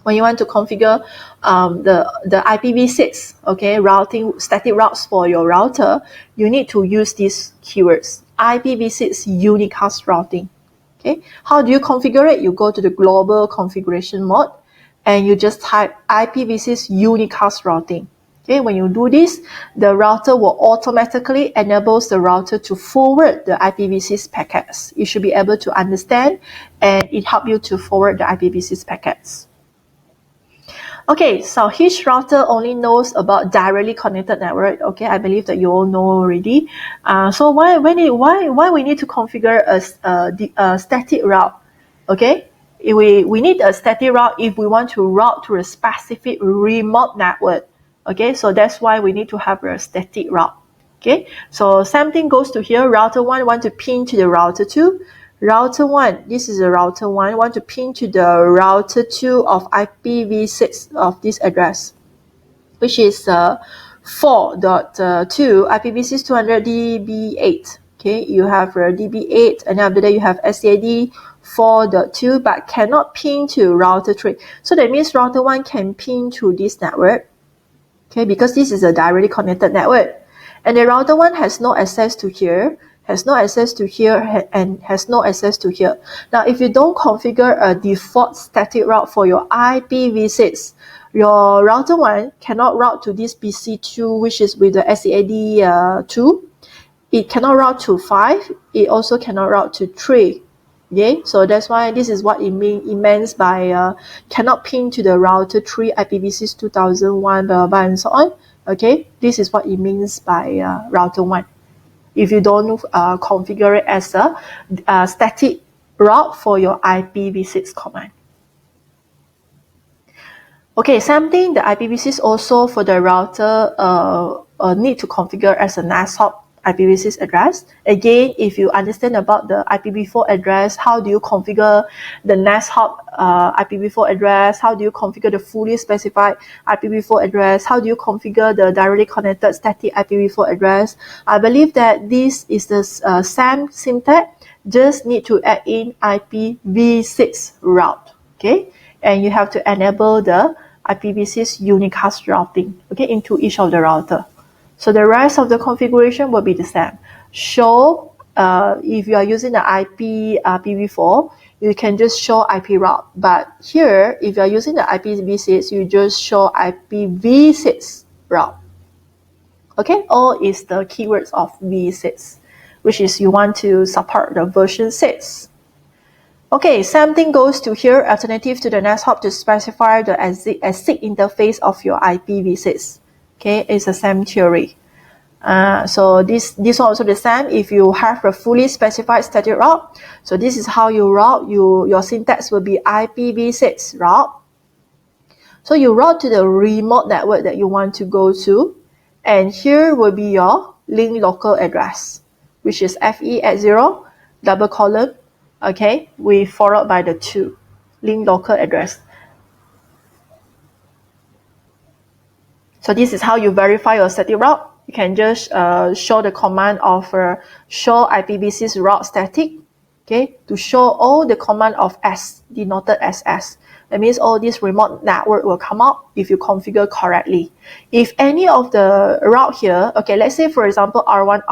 when you want to configure the IPv6, okay, routing static routes for your router. You need to use these keywords: IPv6 unicast routing. Okay, how do you configure it? You go to the global configuration mode and you just type IPv6 unicast routing. Okay, when you do this, the router will automatically enable the router to forward the IPv6 packets. You should be able to understand, and it helps you to forward the IPv6 packets. Okay, so each router only knows about directly connected network. Okay, I believe that you all know already. So why we need to configure a static route? Okay, we need a static route if we want to route to a specific remote network. Okay, so that's why we need to have a static route. Okay, so same thing goes to here. Router 1 want to ping to the router 2. Router 1, this is a router 1, want to ping to the router 2 of IPv6 of this address, which is 4.2 IPv6 200 db8. Okay, you have db8, and after that you have SCAD 4.2, but cannot ping to router 3. So that means router 1 can ping to this network, okay, because this is a directly connected network. And the router 1 has no access to here, has no access to here, and has no access to here. Now, if you don't configure a default static route for your IPv6, your router 1 cannot route to this PC2, which is with the SCAD 2. It cannot route to 5. It also cannot route to 3. Okay, so that's why this is what it means by cannot ping to the router 3 IPv6 2001 blah, blah, blah, and so on. Okay, this is what it means by router 1. If you don't configure it as a static route for your IPv6 command. Okay, same thing, the IPv6 also for the router need to configure as a NAS hop IPv6 address. Again, if you understand about the IPv4 address, how do you configure the NAS hop IPv4 address? How do you configure the fully specified IPv4 address? How do you configure the directly connected static IPv4 address? I believe that this is the same syntax, just need to add in IPv6 route, okay? And you have to enable the IPv6 unicast routing, okay, into each of the router. So the rest of the configuration will be the same. Show, if you are using the IPv4, you can just show IP route. But here, if you are using the IPv6, you just show IPv6 route. Okay, all is the keywords of v6, which is you want to support the version 6. Okay, same thing goes to here, alternative to the NAS hop to specify the exit interface of your IPv6. Okay, it's the same theory. So this one also the same. If you have a fully specified static route, so this is how you route. Your syntax will be IPv6 route. So you route to the remote network that you want to go to, and here will be your link local address, which is FE@0 double colon. Okay, we followed by the 2 link local address. So this is how you verify your static route. You can just show the command of show IPv6 route static, okay, to show all the command of S, denoted as S. That means all this remote network will come out if you configure correctly. If any of the route here, okay, let's say for example R1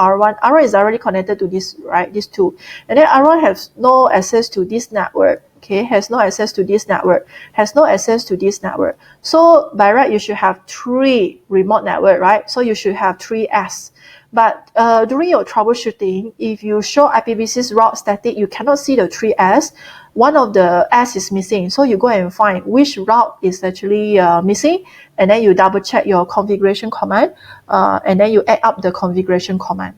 is already connected to this, right, these 2, and then R1 has no access to this network, okay, has no access to this network, has no access to this network. So by right, you should have 3 remote network, right? So you should have 3S. But during your troubleshooting, if you show IPv6 route static, you cannot see the 3S. One of the S is missing. So you go and find which route is actually missing, and then you double check your configuration command, and then you add up the configuration command.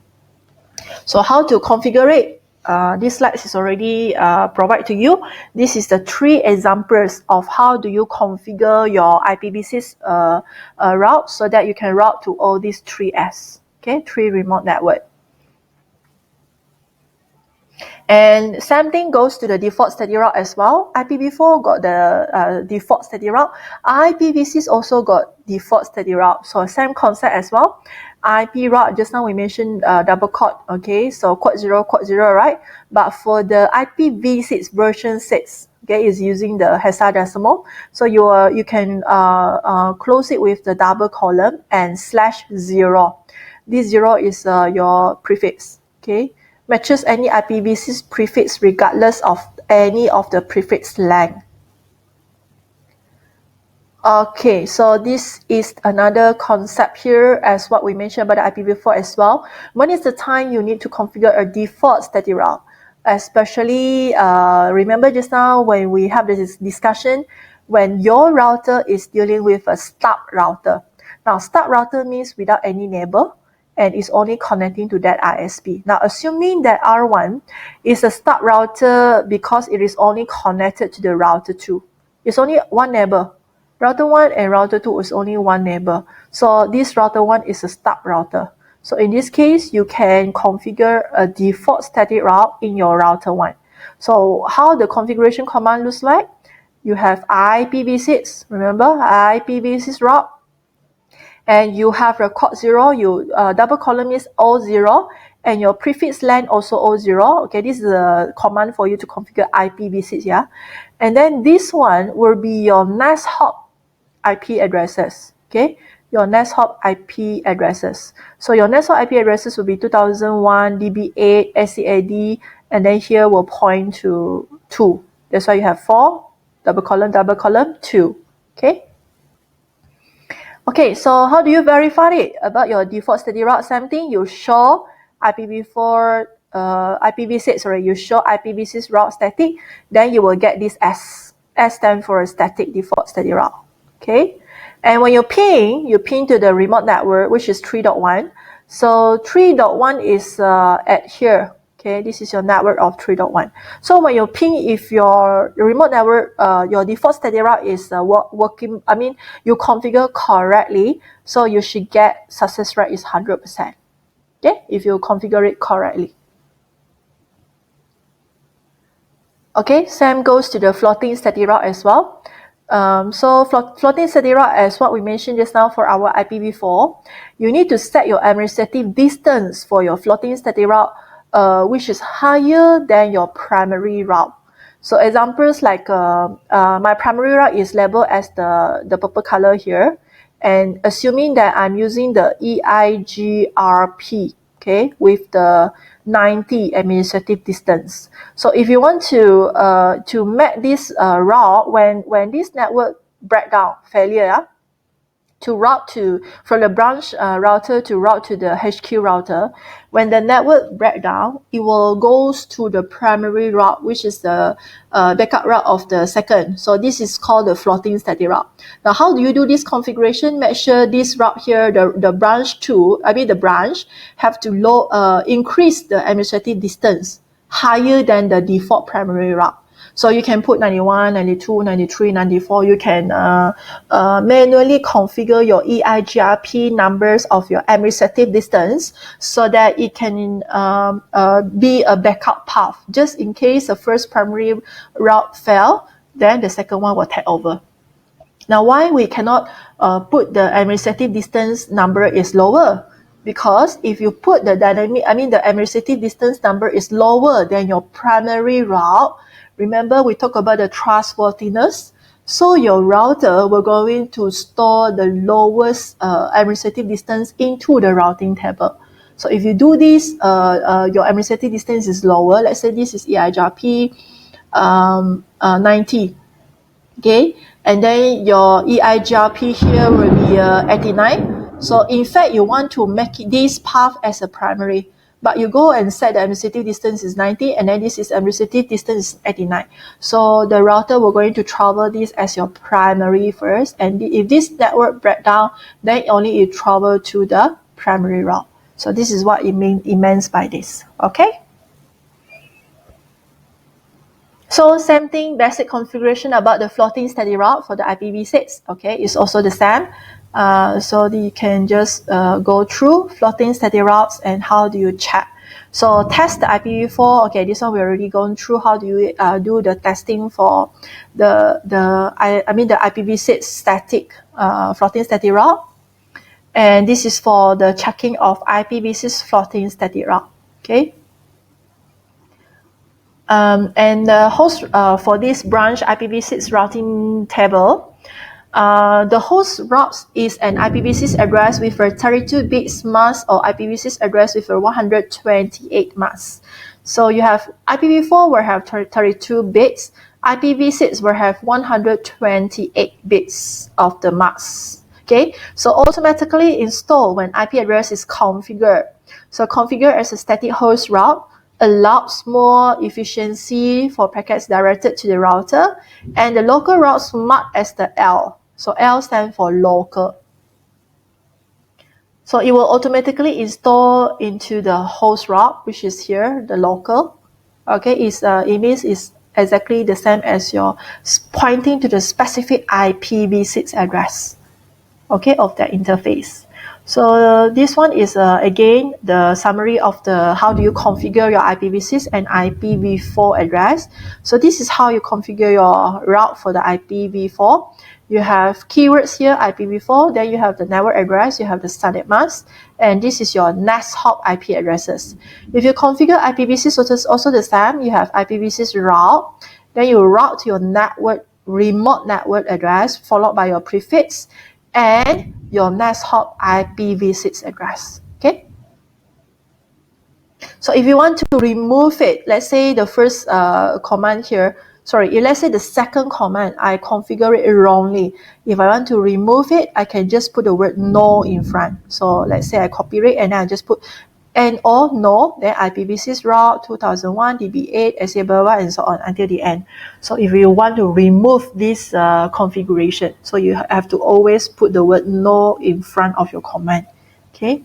So how to configure it? This slide is already provided to you. This is the 3 examples of how do you configure your IPv6 route so that you can route to all these 3S, okay, 3 remote network. And same thing goes to the default static route as well. IPv4 got the default static route. IPv6 also got default static route. So same concept as well. IP route, just now we mentioned double quote, okay, so quote 0, right? But for the IPv6 version 6, okay, is using the hexadecimal. So you can close it with the double column and /0. This 0 is your prefix, okay? Matches any IPv6 prefix regardless of any of the prefix length. Okay, so this is another concept here as what we mentioned about the IPv4 as well. When is the time you need to configure a default static route? Especially, remember just now when we have this discussion, when your router is dealing with a stub router. Now, stub router means without any neighbor, and is only connecting to that ISP. Now, assuming that R1 is a stub router because it is only connected to the router 2. It's only one neighbor. Router 1 and router 2 is only one neighbor. So this router 1 is a stub router. So in this case, you can configure a default static route in your router 1. So how the configuration command looks like? You have IPv6, remember IPv6 route, and you have a quote 0, you double column is O0, and your prefix length also O0. Okay, this is a command for you to configure IPv6, yeah. And then this one will be your NAS hop IP addresses, okay, your NAS hop IP addresses. So your NAS hop IP addresses will be 2001, DB8, SCAD, and then here will point to 2. That's why you have 4, double column, 2, okay. Okay, so how do you verify it? About your default static route, same thing, you show IPv4 IPv6, sorry, you show IPv6 route static, then you will get this S. S stands for static default static route. Okay, and when you ping to the remote network, which is 3.1. So 3.1 is at here. Okay, this is your network of 3.1. So when you ping, if your remote network, your default static route is working, I mean, you configure correctly, so you should get success rate is 100%. Okay, if you configure it correctly. Okay, same goes to the floating static route as well. So floating static route, as what we mentioned just now for our IPv4, you need to set your administrative distance for your floating static route, which is higher than your primary route. So examples like my primary route is labeled as the purple color here, and assuming that I'm using the EIGRP, okay, with the 90 administrative distance. So if you want to make this route, when this network breakdown failure, to route from the branch router to route to the HQ router, when the network breakdown, it will goes to the primary route, which is the backup route of the second. So this is called the floating static route. Now, how do you do this configuration? Make sure this route here, the branch have to increase the administrative distance higher than the default primary route. So you can put 91, 92, 93, 94. You can manually configure your EIGRP numbers of your administrative distance so that it can be a backup path. Just in case the first primary route fail, then the second one will take over. Now, why we cannot put the administrative distance number is lower? Because if you put the the administrative distance number is lower than your primary route, remember we talked about the trustworthiness. So your router will going to store the lowest administrative distance into the routing table. So if you do this, your administrative distance is lower. Let's say this is EIGRP 90. Okay, and then your EIGRP here will be 89. So in fact, you want to make this path as a primary, but you go and set the administrative distance is 90, and then this is administrative distance is 89. So the router will going to travel this as your primary first, and if this network breakdown, then only it travel to the primary route. So this is what it means by this. Okay. So same thing, basic configuration about the floating static route for the IPv6. Okay, it's also the same. So you can just go through floating static routes and how do you check. So test the IPv4. Okay, this one we already gone through. How do you do the testing for the IPv6 static floating static route? And this is for the checking of IPv6 floating static route. Okay. And the host for this branch IPv6 routing table, the host route is an IPv6 address with a 32 bits mask or IPv6 address with a 128 mask. So you have IPv4 will have 32 bits, IPv6 will have 128 bits of the mask. Okay, so automatically install when IP address is configured. So configure as a static host route allows more efficiency for packets directed to the router, and the local routes marked as the L. So L stands for local. So it will automatically install into the host route, which is here, the local. Okay, it means it's exactly the same as your pointing to the specific IPv6 address, okay, of that interface. So this one is again the summary of the how do you configure your IPv6 and IPv4 address. So this is how you configure your route for the IPv4. You have keywords here, IPv4, then you have the network address, you have the subnet mask, and this is your next hop IP addresses. If you configure IPv6, it's also the same. You have IPv6 route, then you route your network remote network address followed by your prefix and your next hop IPv6 address. Okay. So if you want to remove it, let's say the first command here, let's say the second command, I configure it wrongly. If I want to remove it, I can just put the word no in front. So let's say I copy it and I just put and or no, then IPv6 route 2001, DB8, SA blah, blah, and so on until the end. So if you want to remove this configuration, so you have to always put the word no in front of your command. Okay.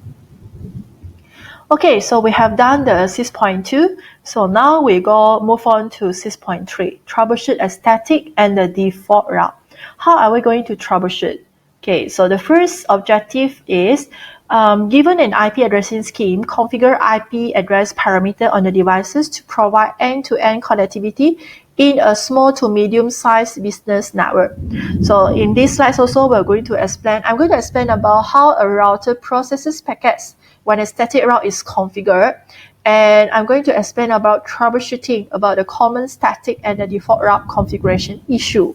Okay, so we have done the 6.2. So now we move on to 6.3. Troubleshoot a static and the default route. How are we going to troubleshoot? Okay, so the first objective is given an IP addressing scheme, configure IP address parameter on the devices to provide end-to-end connectivity in a small to medium-sized business network. So in these slides also, I'm going to explain about how a router processes packets when a static route is configured, and I'm going to explain about troubleshooting about the common static and the default route configuration issue.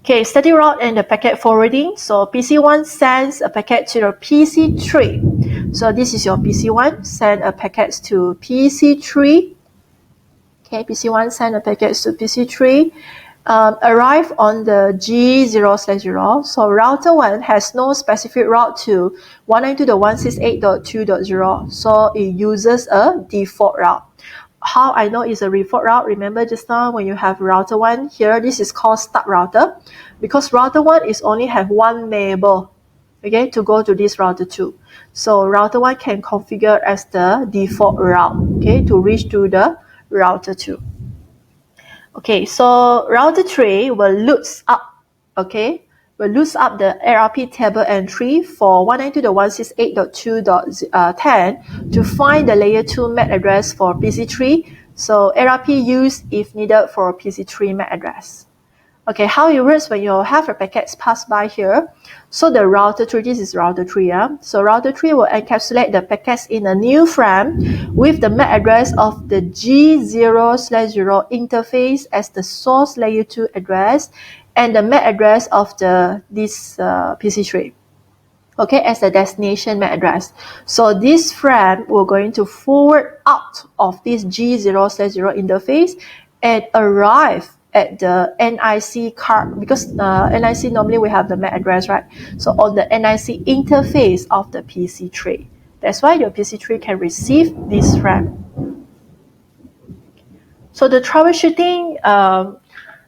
Okay, static route and the packet forwarding. So PC1 sends a packet to the PC3. So this is your PC1, send a packet to PC3. Okay, PC1 send a packet to PC3. Arrive on the G0/0. So router 1 has no specific route to 192.168.2.0. So it uses a default route. How I know it's a default route? Remember just now when you have router 1 here, this is called start router, because router 1 is only have one neighbor, okay, to go to this router 2. So router 1 can configure as the default route, okay, to reach to the router 2. Okay, so router 3 will look up, okay, the ARP table entry for 192.168.2.10 to find the layer 2 MAC address for PC3. So ARP used if needed for PC3 MAC address. Okay, how it works when you have a packets pass by here. So the router 3, this is router 3. So router 3 will encapsulate the packets in a new frame with the MAC address of the G0/0 interface as the source layer 2 address and the MAC address of this PC3. Okay, as the destination MAC address. So this frame we're going to forward out of this G0/0 interface and arrive at the NIC card, because NIC normally we have the MAC address, right? So on the NIC interface of the PC3. That's why your PC3 can receive this frame. So the troubleshooting,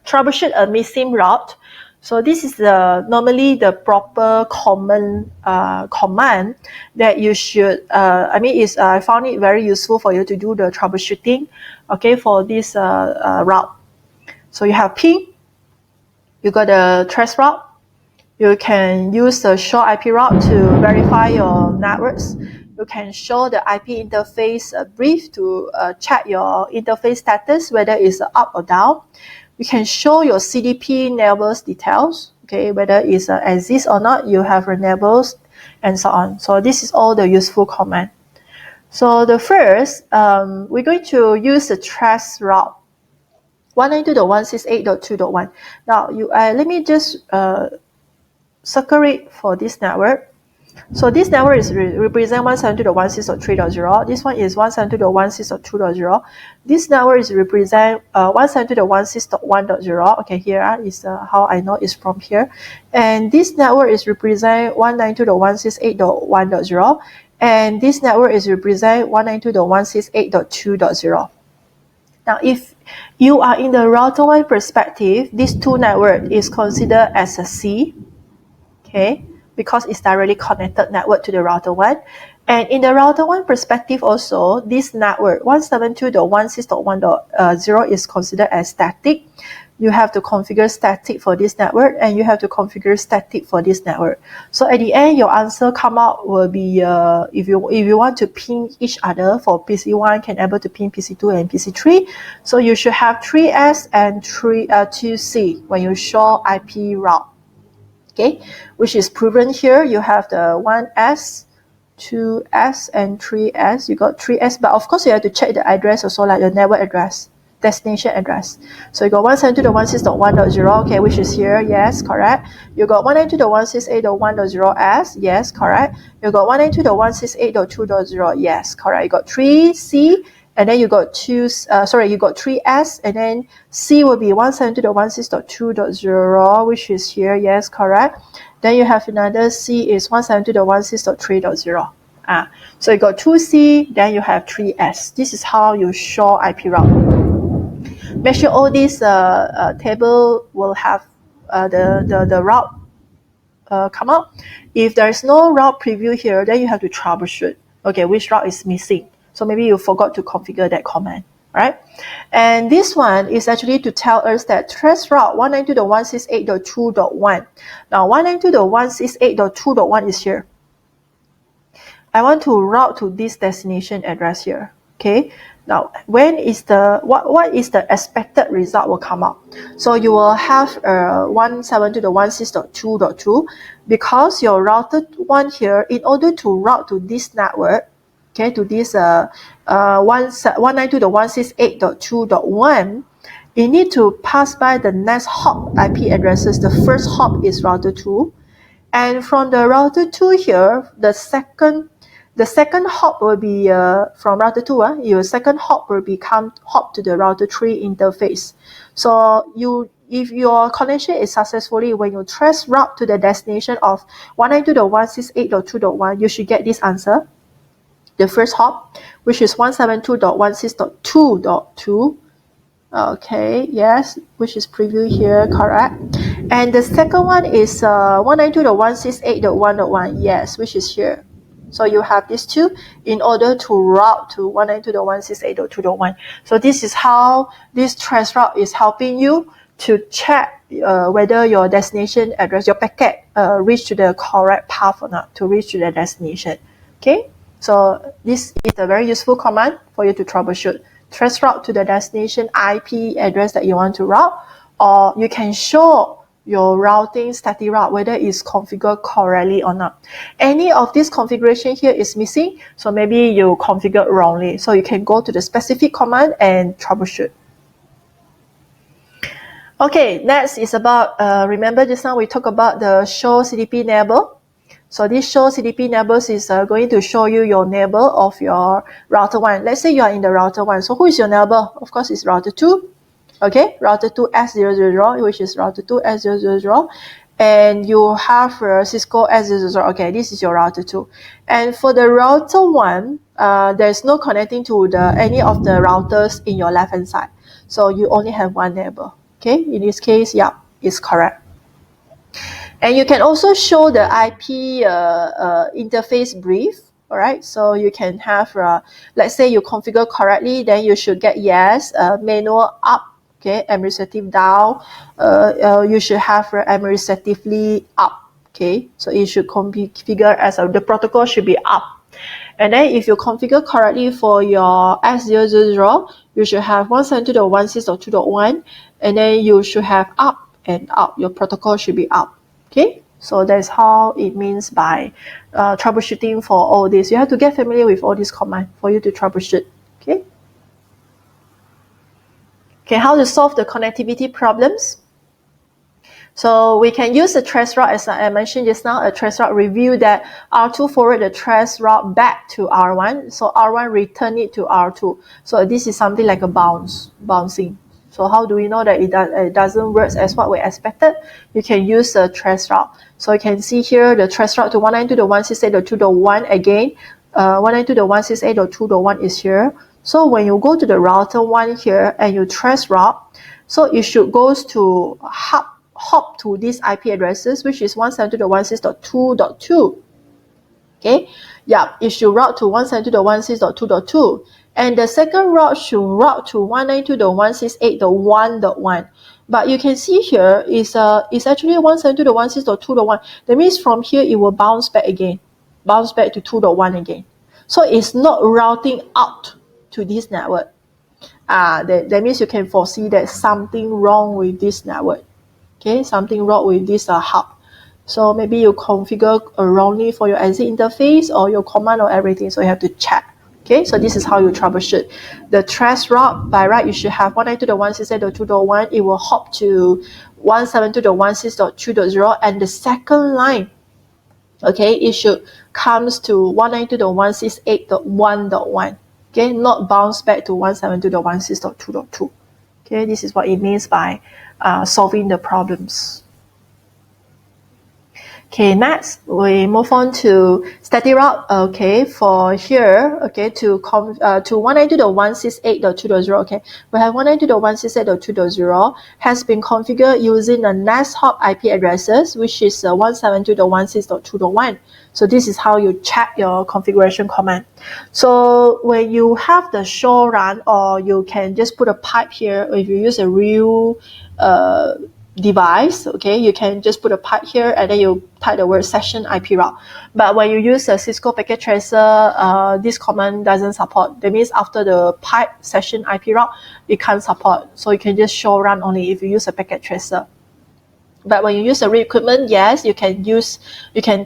troubleshoot a missing route. So this is normally the proper common command that you should, I found it very useful for you to do the troubleshooting, okay, for this route. So you have ping, you got a trace route, you can use the show IP route to verify your networks. You can show the IP interface brief to check your interface status, whether it's up or down. You can show your CDP neighbors details, okay, whether it's exists or not, you have your neighbors and so on. So this is all the useful command. So the first, we're going to use the trace route. 192.168.2.1. Now, let me just circle it for this network. So this network is represent 172.168.3.0. This one is 172.168.2.0. This network is represent 172.168.1.0. Okay, here is how I know it's from here. And this network is represent 192.168.1.0. And this network is represent 192.168.2.0. Now, if you are in the router 1 perspective, this two network is considered as a C, okay, because it's directly connected network to the router 1. And in the router 1 perspective also, this network 172.168.1.0 is considered as static. You have to configure static for this network, and you have to configure static for this network. So at the end, your answer come out will be if you want to ping each other for PC1 can able to ping PC2 and PC3. So you should have 3S and 2C when you show IP route. Okay, which is proven here. You have the 1S, 2S, and 3S. You got 3S, but of course you have to check the address also, like the network address, destination address. So you got 172.168.1.0, okay, which is here, yes, correct. You got 192.168.1.0S, yes, correct. You got 192.168.2.0, yes, correct. You got 3C, and then you got you got 3S, and then C will be 172.168.2.0, which is here, yes, correct. Then you have another C is 172.168.3.0. So you got 2C, then you have 3S. This is how you show IP route. Make sure all these table will have the route come up. If there's no route preview here, then you have to troubleshoot. Okay, which route is missing? So maybe you forgot to configure that command, right? And this one is actually to tell us that trace route 192.168.2.1. Now 192.168.2.1 is here. I want to route to this destination address here. Okay. Now, when is the what is the expected result will come up? So you will have 172.168.2.2 because your router one here, in order to route to this network, okay, to this 192.168.2.1, you need to pass by the next hop IP addresses. The first hop is router 2, and from the router 2 here, the second hop will be from router 2. Your second hop will become hop to the router 3 interface. So if your connection is successfully, when you trace route to the destination of 192.168.2.1, you should get this answer. The first hop, which is 172.16.2.2. Okay, yes, which is preview here, correct. And the second one is 192.168.1.1, yes, which is here. So you have these two in order to route to 192.168.2.1. So this is how this trace route is helping you to check whether your destination address, your packet, reach to the correct path or not to reach to the destination. Okay, so this is a very useful command for you to troubleshoot. Trace route to the destination IP address that you want to route, or you can show your routing static route whether it's configured correctly or not. Any of this configuration here is missing, so maybe you configured wrongly. So you can go to the specific command and troubleshoot. Okay, next is about, remember just now we talked about the show CDP neighbor. So this show CDP neighbors is going to show you your neighbor of your router 1. Let's say you are in the router 1. So who is your neighbor? Of course, it's router 2. Okay, router 2 S000, which is router 2 S000. And you have Cisco S000. Okay, this is your router 2. And for the router 1, there's no connecting to any of the routers in your left-hand side. So you only have one neighbor. Okay, in this case, yeah, it's correct. And you can also show the IP interface brief. All right, so you can have, let's say you configure correctly, then you should get yes, manual up, okay, administrative down. You should have administratively up, okay. So it should configure as the protocol should be up. And then if you configure correctly for your S000, you should have 172.168.2.1, and then you should have up and up. Your protocol should be up. Okay, so that's how it means by troubleshooting for all this. You have to get familiar with all these commands for you to troubleshoot. Okay. Okay, how to solve the connectivity problems? So we can use the trace route, as I mentioned just now, a trace route review that R2 forward the trace route back to R1. So R1 return it to R2. So this is something like a bouncing. So how do we know that it doesn't work as what we expected? You can use the trace route. So you can see here the trace route to 192.168.2.1 again. 192.168.2.1 is here. So when you go to the router 1 here and you trace route, so it should go to hop to these IP addresses, which is 172.168.2.2. Okay, yeah, it should route to 172.168.2.2. And the second route should route to 192.168.1.1. But you can see here is actually 172.168.2.1. That means from here it will bounce back to 2.1 again. So it's not routing out to this network. That means you can foresee that something wrong with this network. Okay, something wrong with this hub. So maybe you configure wrongly for your exit interface or your command or everything. So you have to check. Okay, so this is how you troubleshoot. The trace route, by right, you should have 192.168.2.1. It will hop to 172.168.2.0. And the second line, okay, it should comes to 192.168.1.1. Okay, not bounce back to 172.168.2.2. Okay, this is what it means by solving the problems. Okay, next we move on to static route. Okay, for here, okay, to 192.168.2.0. Okay, we have 192.168.2.0 has been configured using the next hop IP addresses, which is 172.168.2.1. So this is how you check your configuration command. So when you have the show run, or you can just put a pipe here, or if you use a real device, okay, you can just put a pipe here and then you type the word session IP route. But when you use a Cisco packet tracer, this command doesn't support. That means after the pipe session IP route, it can't support. So you can just show run only if you use a packet tracer. But when you use the real equipment, yes, you can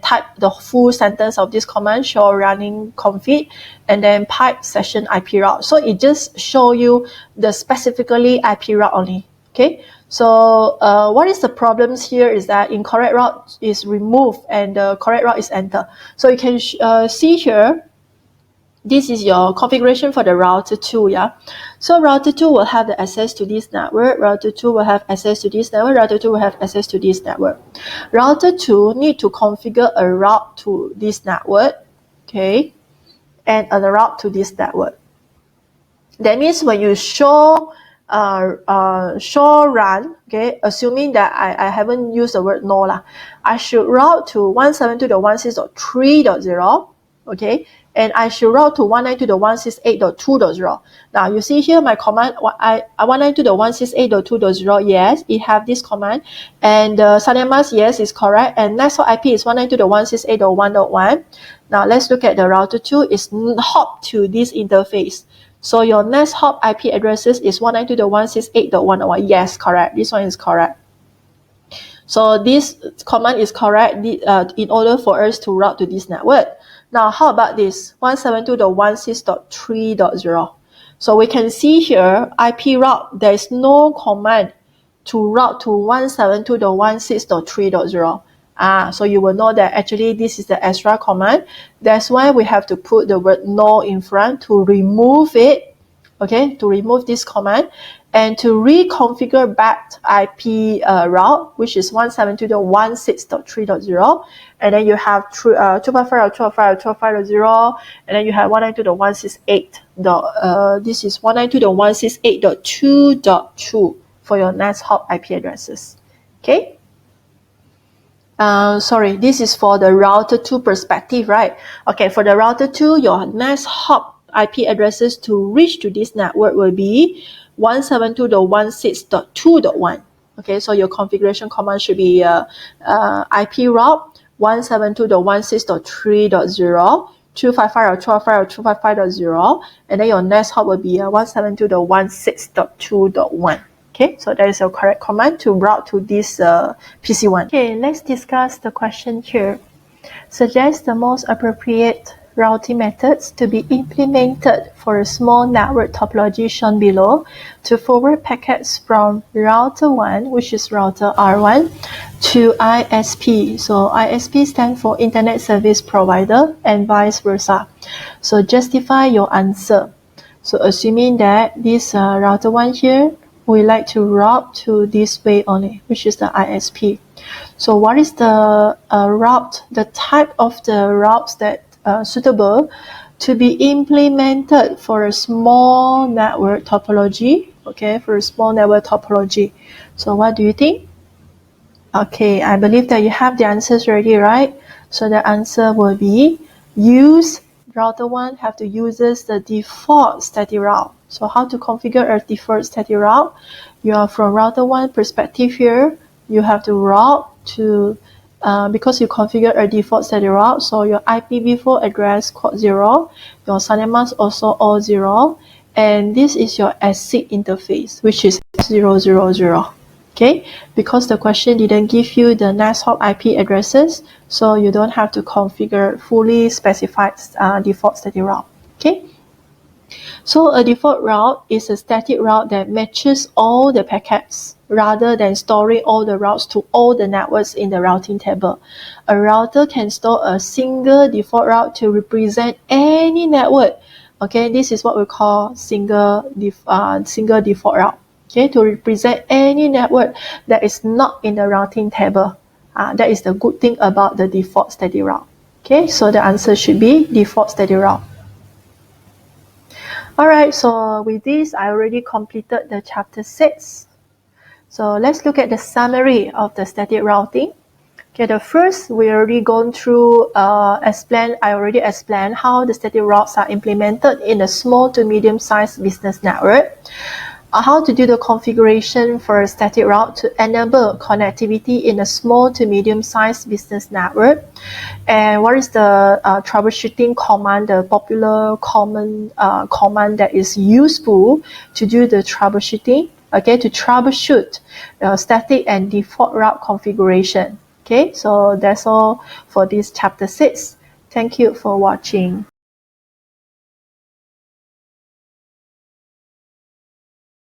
type the full sentence of this command, show running config, and then pipe session IP route. So it just show you the specifically IP route only. Okay, so what is the problems here is that incorrect route is removed and the correct route is entered. So you can see here, this is your configuration for the router 2, yeah. So router 2 will have the access to this network, router 2 will have access to this network, router 2 will have access to this network. Router 2 need to configure a route to this network, okay, and a route to this network. That means when you show run, okay, assuming that I haven't used the word no lah, I should route to 172.168.3.0, okay, and I should route to 192.168.2.0. Now you see here my command, 192.168.2.0, yes, it have this command, and Sanemas, yes, is correct, and next hop IP is 192.168.1.1. Now let's look at the router 2 is hop to this interface. So your next hop IP addresses is 192.168.1.1. Yes, correct. This one is correct. So this command is correct in order for us to route to this network. Now, how about this 172.168.3.0? So we can see here IP route, there is no command to route to 172.168.3.0. So you will know that actually this is the extra command. That's why we have to put the word no in front to remove it, okay, to remove this command and to reconfigure back IP route, which is 172.168.3.0, and then you have 255.255.255.0, and then you have 192.168. This is 192.168.2.2 for your next hop IP addresses, okay. Sorry, this is for the router 2 perspective, right? Okay, for the router 2, your next hop IP addresses to reach to this network will be 172.168.2.1. Okay, so your configuration command should be IP route 172.168.3.0, 255.255.255.0, and then your next hop will be 172.168.2.1. Okay, so that is the correct command to route to this PC1. Okay, let's discuss the question here. Suggest the most appropriate routing methods to be implemented for a small network topology shown below to forward packets from router 1, which is router R1, to ISP. So ISP stands for Internet Service Provider and vice versa. So justify your answer. So assuming that this router 1 here, we like to route to this way only, which is the ISP. So what is the route, the type of the routes that suitable to be implemented for a small network topology? Okay, for a small network topology. So what do you think? Okay, I believe that you have the answers already, right? So the answer will be router 1 have to use the default static route. So how to configure a default static route? You are from router 1 perspective here, you have to route to, because you configure a default static route, so your IPv4 address code 0, your SANEMAS also all 0, and this is your exit interface, which is 000. Okay, because the question didn't give you the next hop IP addresses, so you don't have to configure fully specified default static route. Okay, so a default route is a static route that matches all the packets rather than storing all the routes to all the networks in the routing table. A router can store a single default route to represent any network. Okay, this is what we call single default route. Okay, to represent any network that is not in the routing table. That is the good thing about the default static route. Okay, so the answer should be default static route. Alright, so with this, I already completed the chapter 6. So let's look at the summary of the static routing. Okay, the first, we already gone through, I already explained how the static routes are implemented in a small to medium-sized business network. How to do the configuration for a static route to enable connectivity in a small to medium-sized business network. And what is the troubleshooting command, the popular common command that is useful to do the troubleshooting, okay, to troubleshoot static and default route configuration. Okay, so that's all for this chapter 6. Thank you for watching.